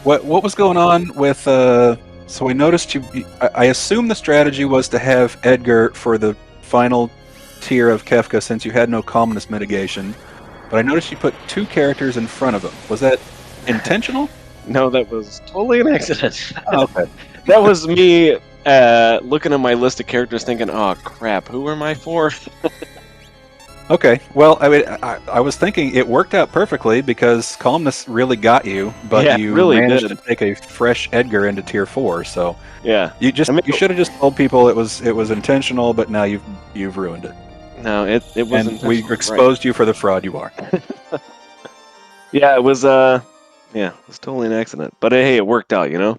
What was going on with... so we noticed I assume the strategy was to have Edgar for the final tier of Kefka since you had no calmness mitigation. But I noticed you put 2 characters in front of him. Was that intentional? No, that was totally an accident. Oh, okay. That was me looking at my list of characters thinking, oh crap, who are my 4? Okay. Well, I mean, I was thinking it worked out perfectly because calmness really got you, but Yeah, it you really managed to did. take a fresh Edgar into tier 4. So Yeah. I mean, you should have just told people it was intentional, but now you've ruined it, no, it was and we intentional. Right. exposed you for the fraud you are. Yeah, it was yeah, it was totally an accident. But hey, it worked out, you know?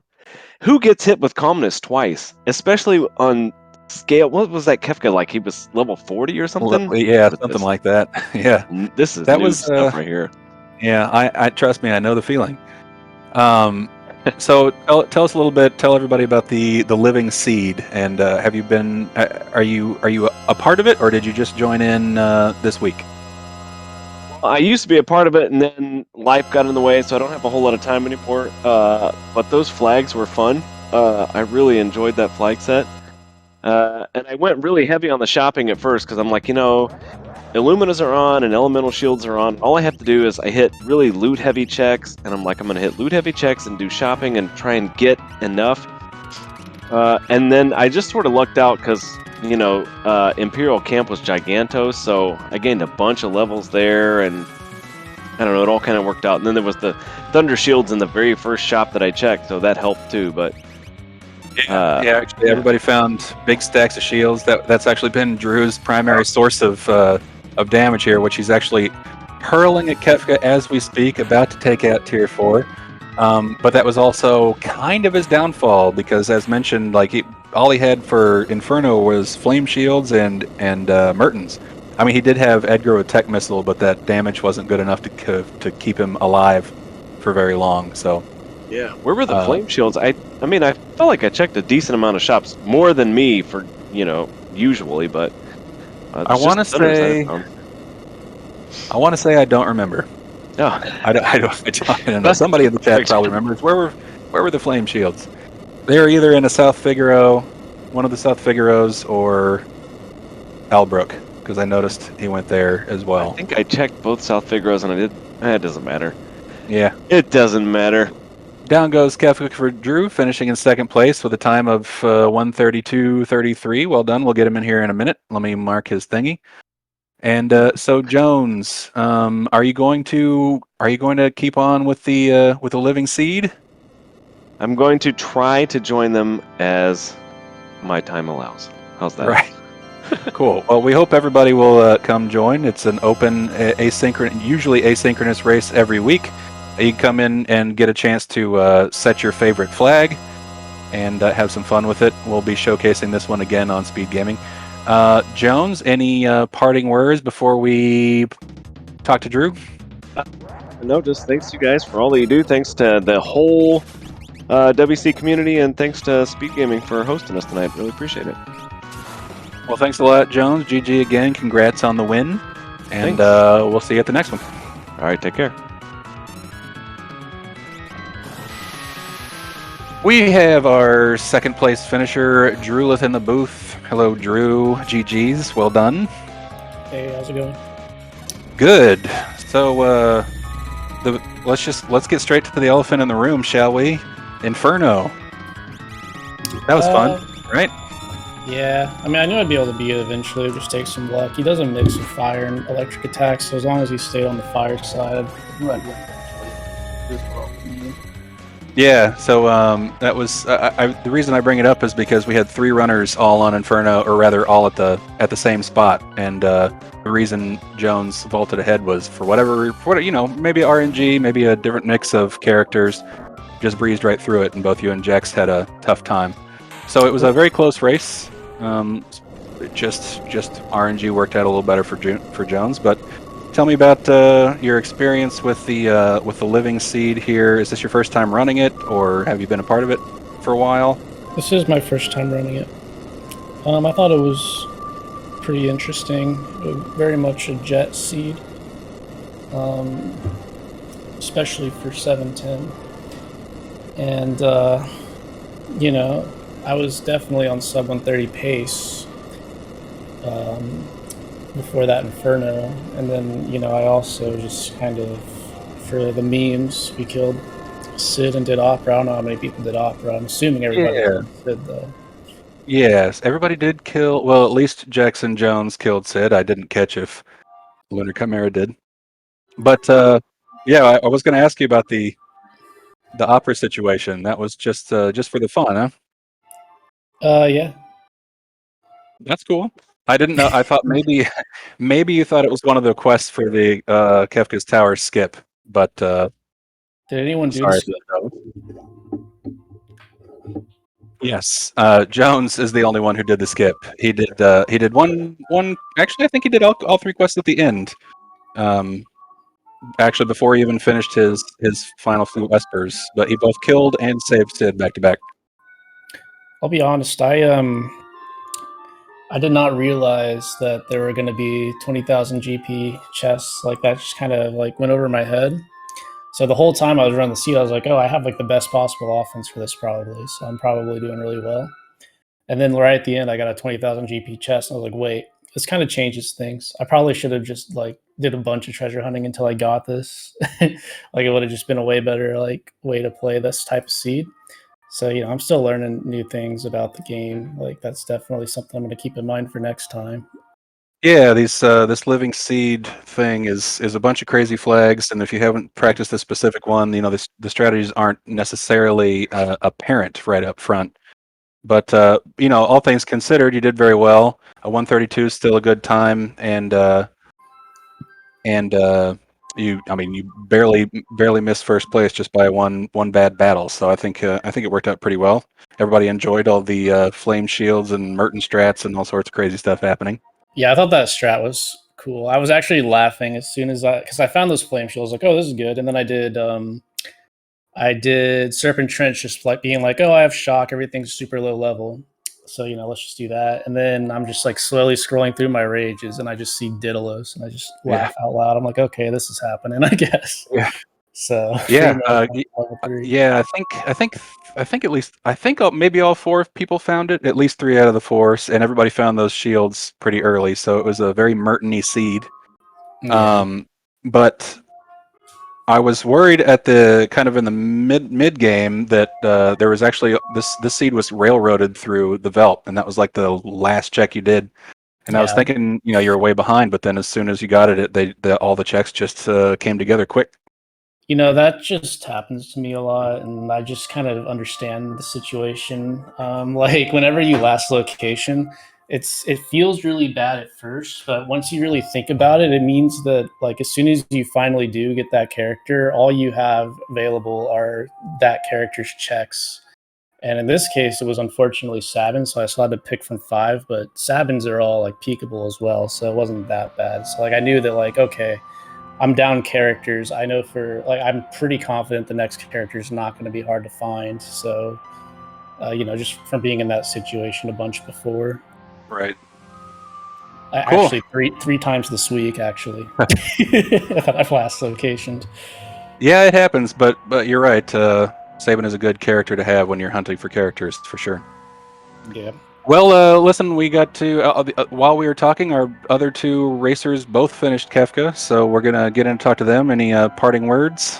Who gets hit with calmness twice? Especially on scale. What was that Kefka like? He was level 40 or something? Yeah, What is something this? like that. Yeah, This is that noob was stuff right here. yeah. I trust me, I know the feeling. Um, so tell us a little bit. Tell everybody about the living seed, and have you been? Are you a part of it, or did you just join in this week? I used to be a part of it, and then life got in the way, so I don't have a whole lot of time anymore. But those flags were fun. I really enjoyed that flag set. And I went really heavy on the shopping at first because I'm like, you know, Illuminas are on and Elemental Shields are on. All I have to do is I hit really loot heavy checks, and I'm like, I'm gonna hit loot heavy checks and do shopping and try and get enough. And then I just sort of lucked out because you know Imperial Camp was gigantos, so I gained a bunch of levels there, and I don't know, it all kind of worked out. And then there was the Thunder Shields in the very first shop that I checked, so that helped too. But Yeah, actually, yeah, everybody found big stacks of shields. That's actually been Drew's primary source of damage here, which he's actually hurling at Kefka as we speak, about to take out tier 4. But that was also kind of his downfall because, as mentioned, all he had for Inferno was flame shields and Mertens. I mean, he did have Edgar with tech missile, but that damage wasn't good enough to keep him alive for very long. So. yeah. Where were the Uh, flame shields? I mean, I felt like I checked a decent amount of shops, more than me for you know usually, but I it's just want to the thunders I say found. I don't remember. Oh, I don't know. that's Somebody in the chat probably perfect. remembers. Where were the flame shields? They were either in a South Figaro, one of the South Figaros, or Albrook, because I noticed he went there as I well. think I checked both South Figaros and I did. It doesn't matter. Yeah. It doesn't matter. Down goes Kefka for Drew, finishing in second place with a time of 1:32:33. Well done. We'll get him in here in a minute. Let me mark his thingy. And so Jones, are you going to keep on with the living seed? I'm going to try to join them as my time allows. How's that? Right. Cool. Well, we hope everybody will come join. It's an open, usually asynchronous race every week. You can come in and get a chance to set your favorite flag and have some fun with it. We'll be showcasing this one again on SpeedGaming. Jones, any parting words before we talk to Drew? No, just thanks to you guys for all that you do. Thanks to the whole WC community, and thanks to SpeedGaming for hosting us tonight. Really appreciate it. Well, thanks a lot, Jones. GG again. Congrats on the win. And we'll see you at the next one. All right, take care. We have our second place finisher, Drewlith, in the booth. Hello, Drew. GG's. Well done. Hey, how's it going? Good. So, let's get straight to the elephant in the room, shall we? Inferno. That was fun, right? Yeah, I mean, I knew I'd be able to beat it eventually. It just takes some luck. He does a mix of fire and electric attacks, so as long as he stayed on the fire side, I knew I'd win eventually. Yeah. So that was the reason I bring it up is because we had 3 runners all on Inferno, or rather, all at the same spot, and the reason Jones vaulted ahead was for whatever maybe RNG, maybe a different mix of characters, just breezed right through it, and both you and Jax had a tough time. So it was a very close race. Just RNG worked out a little better for Jones. But tell me about your experience with the living seed here. Is this your first time running it, or have you been a part of it for a while? This is my first time running it. I thought it was pretty interesting. Very much a jet seed, especially for 710. And I was definitely on sub 130 pace before that Inferno, and then I also just kind of, for the memes, we killed Sid and did Opera. I don't know how many people did Opera. I'm assuming everybody did Sid, though. Yes, everybody did kill. Well, at least Jackson Jones killed Sid. I didn't catch if Lunar Chimera did. But yeah, I was going to ask you about the opera situation. That was just for the fun, huh? Yeah. That's cool. I didn't know. I thought maybe maybe you thought it was one of the quests for the Kefka's Tower skip, but Did anyone do sorry. this? Yes, Jones is the only one who did the skip. He did one. Actually, I think he did all three quests at the end. Actually, before he even finished his final few espers, but he both killed and saved Sid back to back. I'll be honest. I did not realize that there were going to be 20,000 GP chests. Like that just kind of like went over my head. So the whole time I was running the seed, I was like, oh, I have like the best possible offense for this probably. So I'm probably doing really well. And then right at the end, I got a 20,000 GP chest. And I was like, wait, this kind of changes things. I probably should have just like did a bunch of treasure hunting until I got this. Like it would have just been a way better like way to play this type of seed. So, I'm still learning new things about the game. Like that's definitely something I'm going to keep in mind for next time. Yeah, this living seed thing is a bunch of crazy flags, and if you haven't practiced a specific one, the strategies aren't necessarily apparent right up front. But all things considered, you did very well. A 132 is still a good time, and you barely missed first place just by one bad battle. So I think it worked out pretty well. Everybody enjoyed all the flame shields and Merton strats and all sorts of crazy stuff happening. Yeah, I thought that strat was cool. I was actually laughing as soon as because I found those flame shields. Like, oh, this is good. And then I did Serpent Trench, just like being like, oh, I have shock. Everything's super low level. So let's just do that. And then I'm just like slowly scrolling through my rages, and I just see Didalos, and I just laugh out loud. I'm like, okay, this is happening, I guess. Yeah. So Yeah, level 3. yeah. I think at least maybe all four people found it. At least 3 out of the 4, and everybody found those shields pretty early. So it was a very Merton-y seed. Yeah. But I was worried at the kind of in the mid game that there was actually this seed was railroaded through the Velp, and that was like the last check you did. And I was thinking, you were way behind, but then as soon as you got it, all the checks just came together quick. That just happens to me a lot, and I just kind of understand the situation. Like whenever you last location, it feels really bad at first, but once you really think about it, it means that like as soon as you finally do get that character, all you have available are that character's checks. And in this case, it was unfortunately Sabin, so I still had to pick from 5. But Sabins are all like peakable as well, so it wasn't that bad. So like I knew that like okay, I'm down characters. I know I'm pretty confident the next character is not going to be hard to find. So, just from being in that situation a bunch before. Right. Cool. Actually, three times this week, actually, that I've last locationed. Yeah, it happens, but you're right. Sabin is a good character to have when you're hunting for characters, for sure. Yeah. Well, listen, we got to while we were talking, our other 2 racers both finished Kefka, so we're gonna get in and talk to them. Any parting words?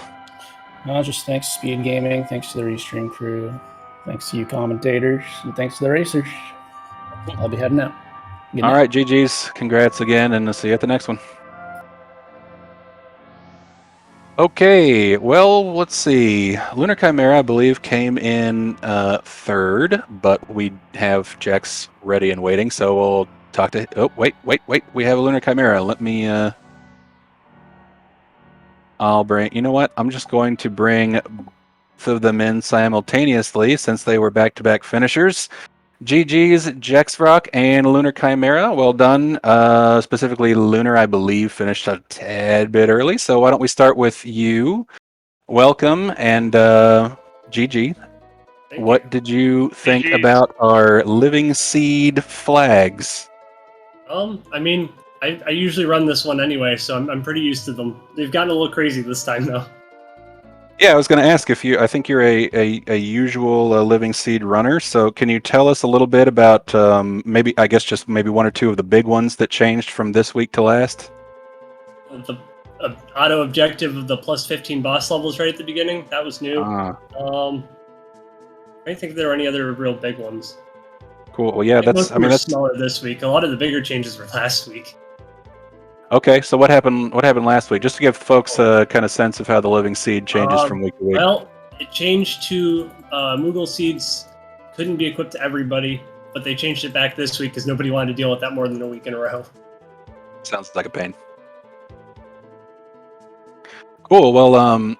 Just thanks to SpeedGaming, thanks to the Restream crew, thanks to you commentators, and thanks to the racers. I'll be heading out. Good night. All right, GG's. Congrats again, and I'll see you at the next one. Okay, well, let's see. Lunar Chimera, I believe, came in 3rd, but we have Jax ready and waiting, so we'll talk to... Oh, wait. We have a Lunar Chimera. Let me... I'll bring... You know what? I'm just going to bring both of them in simultaneously, since they were back-to-back finishers. GG's, Jexrock, and Lunar Chimera. Well done. Specifically, Lunar, I believe, finished a tad bit early. So why don't we start with you? Welcome, and GG. What did you think about our living seed flags? I mean, I usually run this one anyway, so I'm pretty used to them. They've gotten a little crazy this time, though. Yeah, I was going to ask if you. I think you're a usual living seed runner. So can you tell us a little bit about maybe 1 or 2 of the big ones that changed from this week to last? The auto objective of the plus 15 boss levels right at the beginning, that was new. I don't think there were any other real big ones. Cool. Well, yeah, that's smaller this week. A lot of the bigger changes were last week. Okay, so what happened? What happened last week? Just to give folks a kind of sense of how the living seed changes from week to week. Well, it changed to Moogle seeds couldn't be equipped to everybody, but they changed it back this week because nobody wanted to deal with that more than a week in a row. Sounds like a pain. Cool. Well,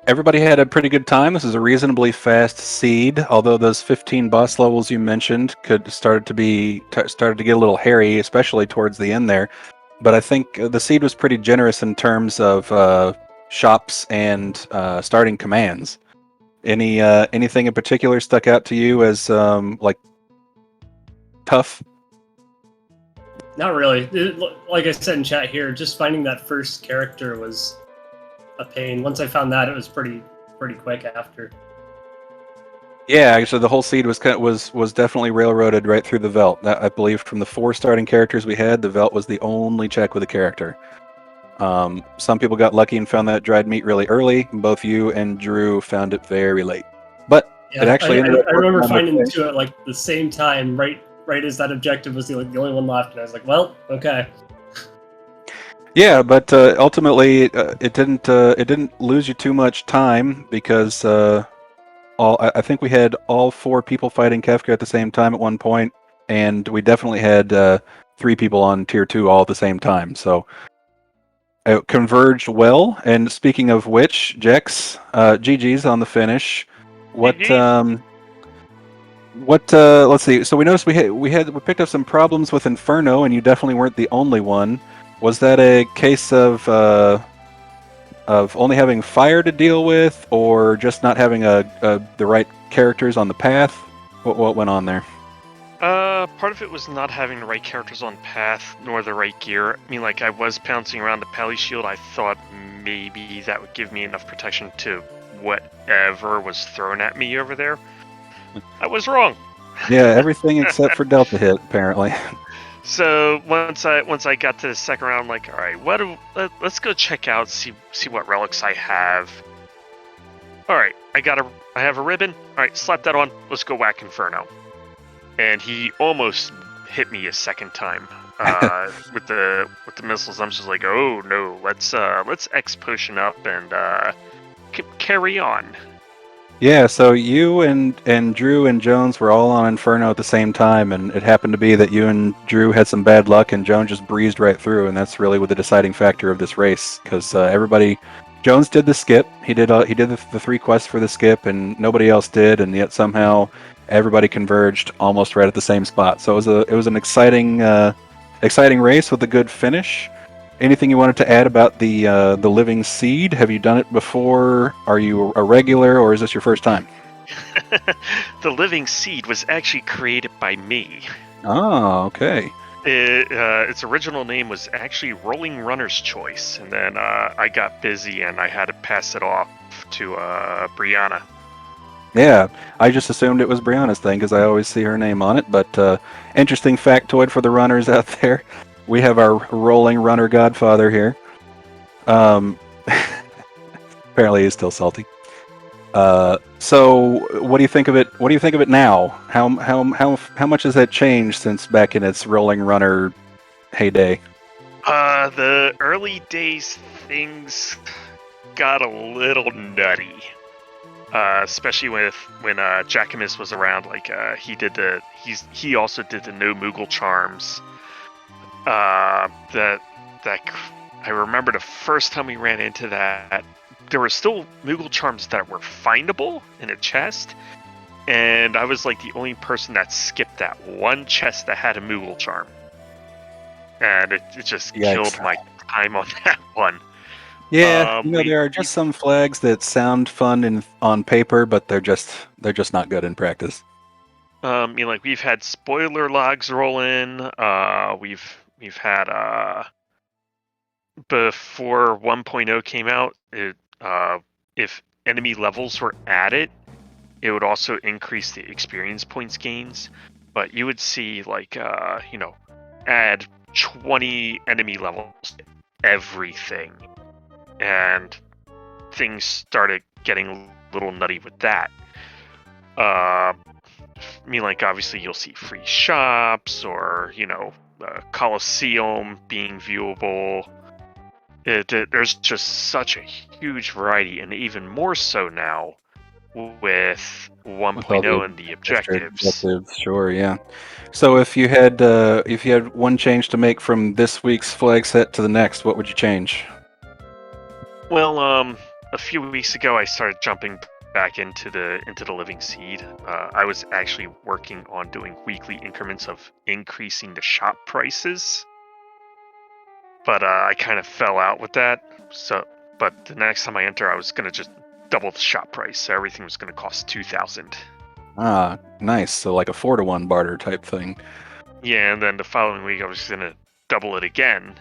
everybody had a pretty good time. This is a reasonably fast seed, although those 15 boss levels you mentioned started to get a little hairy, especially towards the end there. But I think the seed was pretty generous in terms of shops and starting commands. Anything in particular stuck out to you as like tough? Not really. Like I said in chat here, just finding that first character was a pain. Once I found that, it was pretty quick after. Yeah, actually, the whole seed was definitely railroaded right through the Velt. I believe from the 4 starting characters we had, the Velt was the only check with a character. Some people got lucky and found that dried meat really early. Both you and Drew found it very late, but Yeah, it actually ended up. I remember finding okay. 2 at like the same time, right as that objective was the only one left, and I was like, well, okay. Yeah, but ultimately it didn't lose you too much time because I think we had all 4 people fighting Kefka at the same time at one point, and we definitely had 3 people on tier 2 all at the same time. So it converged well. And speaking of which, Jex, GG's on the finish. What let's see. So we noticed we picked up some problems with Inferno, and you definitely weren't the only one. Was that a case of only having fire to deal with, or just not having the right characters on the path? What went on there? Part of it was not having the right characters on path, nor the right gear. I mean, like, I was pouncing around the Pally Shield. I thought maybe that would give me enough protection to whatever was thrown at me over there. I was wrong. Yeah, everything except for Delta hit, apparently. So once I got to the second round, I'm like, all right, let's go check out, see what relics I have. All right, I have a ribbon. All right, slap that on. Let's go whack Inferno. And he almost hit me a second time with the missiles. I'm just like, oh no, let's X potion up and carry on. Yeah, so you and Drew and Jones were all on Inferno at the same time, and it happened to be that you and Drew had some bad luck, and Jones just breezed right through, and that's really what the deciding factor of this race, because Jones did the skip, he did the 3 quests for the skip, and nobody else did, and yet somehow everybody converged almost right at the same spot. So it was an exciting race with a good finish. Anything you wanted to add about the living seed? Have you done it before? Are you a regular, or is this your first time? The living seed was actually created by me. Oh, okay. Its original name was actually Rolling Runner's Choice, and then I got busy and I had to pass it off to Brianna. Yeah, I just assumed it was Brianna's thing because I always see her name on it. But interesting factoid for the runners out there. We have our rolling runner godfather here. Apparently he's still salty. So what do you think of it? What do you think of it now? How much has that changed since back in its rolling runner heyday? The early days things got a little nutty. Especially when Jackamus was around, like he also did the no Moogle charms. That I remember the first time we ran into that, there were still Moogle charms that were findable in a chest, and I was like the only person that skipped that one chest that had a Moogle charm, and it just killed my time on that one. Yeah, there are just some flags that sound fun on paper, but they're just not good in practice. We've had spoiler logs roll in. We've had before 1.0 came out, if enemy levels were added, it would also increase the experience points gains. But you would see add 20 enemy levels to everything. And things started getting a little nutty with that. Obviously you'll see free shops or, Coliseum being viewable. There's just such a huge variety, and even more so now with 1.0 and the objectives. Sure, yeah. So if you had one change to make from this week's flag set to the next, what would you change? Well, a few weeks ago, I started jumping back into the living seed. I was actually working on doing weekly increments of increasing the shop prices, but I kind of fell out with that. So, but the next time I enter, I was gonna just double the shop price, so everything was gonna cost 2,000. Ah, nice. So like a 4-to-1 barter type thing. Yeah, and then the following week, I was gonna double it again,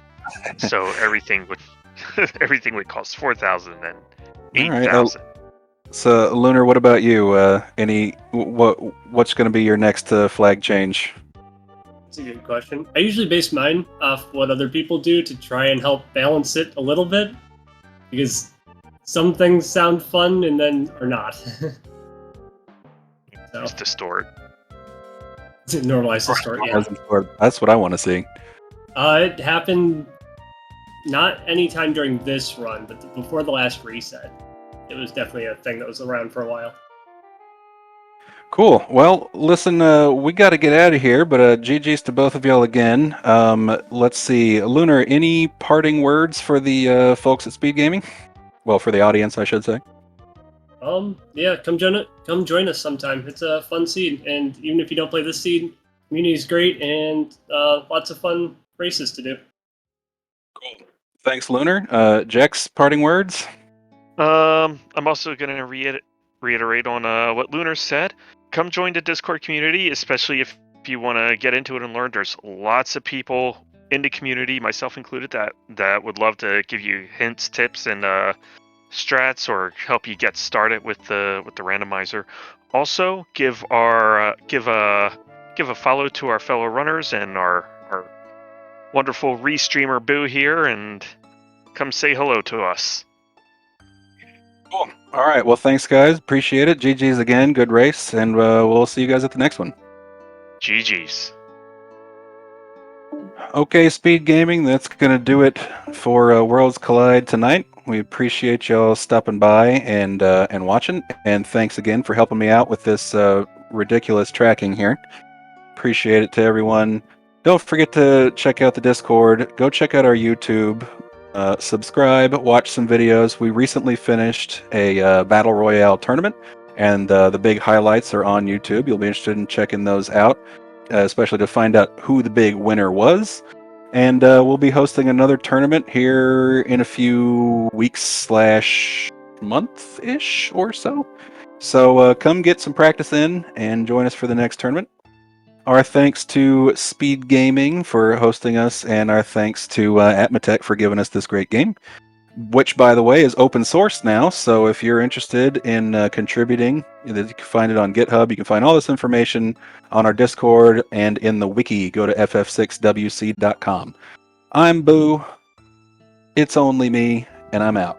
so everything would cost 4,000 and 8,000. So, Lunar, what about you? What's going to be your next flag change? That's a good question. I usually base mine off what other people do to try and help balance it a little bit, because some things sound fun and then are not. So, Just distort. Normalize distort, yeah. That's what I want to see. It happened not anytime during this run, but before the last reset. It was definitely a thing that was around for a while. Cool. Well, listen, we got to get out of here, but GG's to both of y'all again. Let's see. Lunar, any parting words for the folks at SpeedGaming? Well, for the audience, I should say. Yeah, come join us sometime. It's a fun seed, and even if you don't play this seed, community is great, and lots of fun races to do. Cool. Thanks, Lunar. Jex, parting words? I'm also going to reiterate on what Lunar said. Come join the Discord community, especially if you want to get into it and learn. There's lots of people in the community, myself included, that would love to give you hints, tips, and strats, or help you get started with the randomizer. Also, give a follow to our fellow runners and our wonderful restreamer Boo here, and come say hello to us. Cool. All right. Well, thanks, guys. Appreciate it. GG's again. Good race. And we'll see you guys at the next one. GG's. Okay, SpeedGaming, that's going to do it for Worlds Collide tonight. We appreciate y'all stopping by and watching. And thanks again for helping me out with this ridiculous tracking here. Appreciate it to everyone. Don't forget to check out the Discord. Go check out our YouTube. Subscribe, watch some videos. We recently finished a Battle Royale tournament, and the big highlights are on YouTube. You'll be interested in checking those out, especially to find out who the big winner was. And we'll be hosting another tournament here in a few weeks / month-ish or so. So come get some practice in and join us for the next tournament. Our thanks to SpeedGaming for hosting us, and our thanks to Atmotech for giving us this great game, which, by the way, is open source now. So if you're interested in contributing, you can find it on GitHub. You can find all this information on our Discord and in the wiki. Go to ff6wc.com. I'm Boo. It's only me, and I'm out.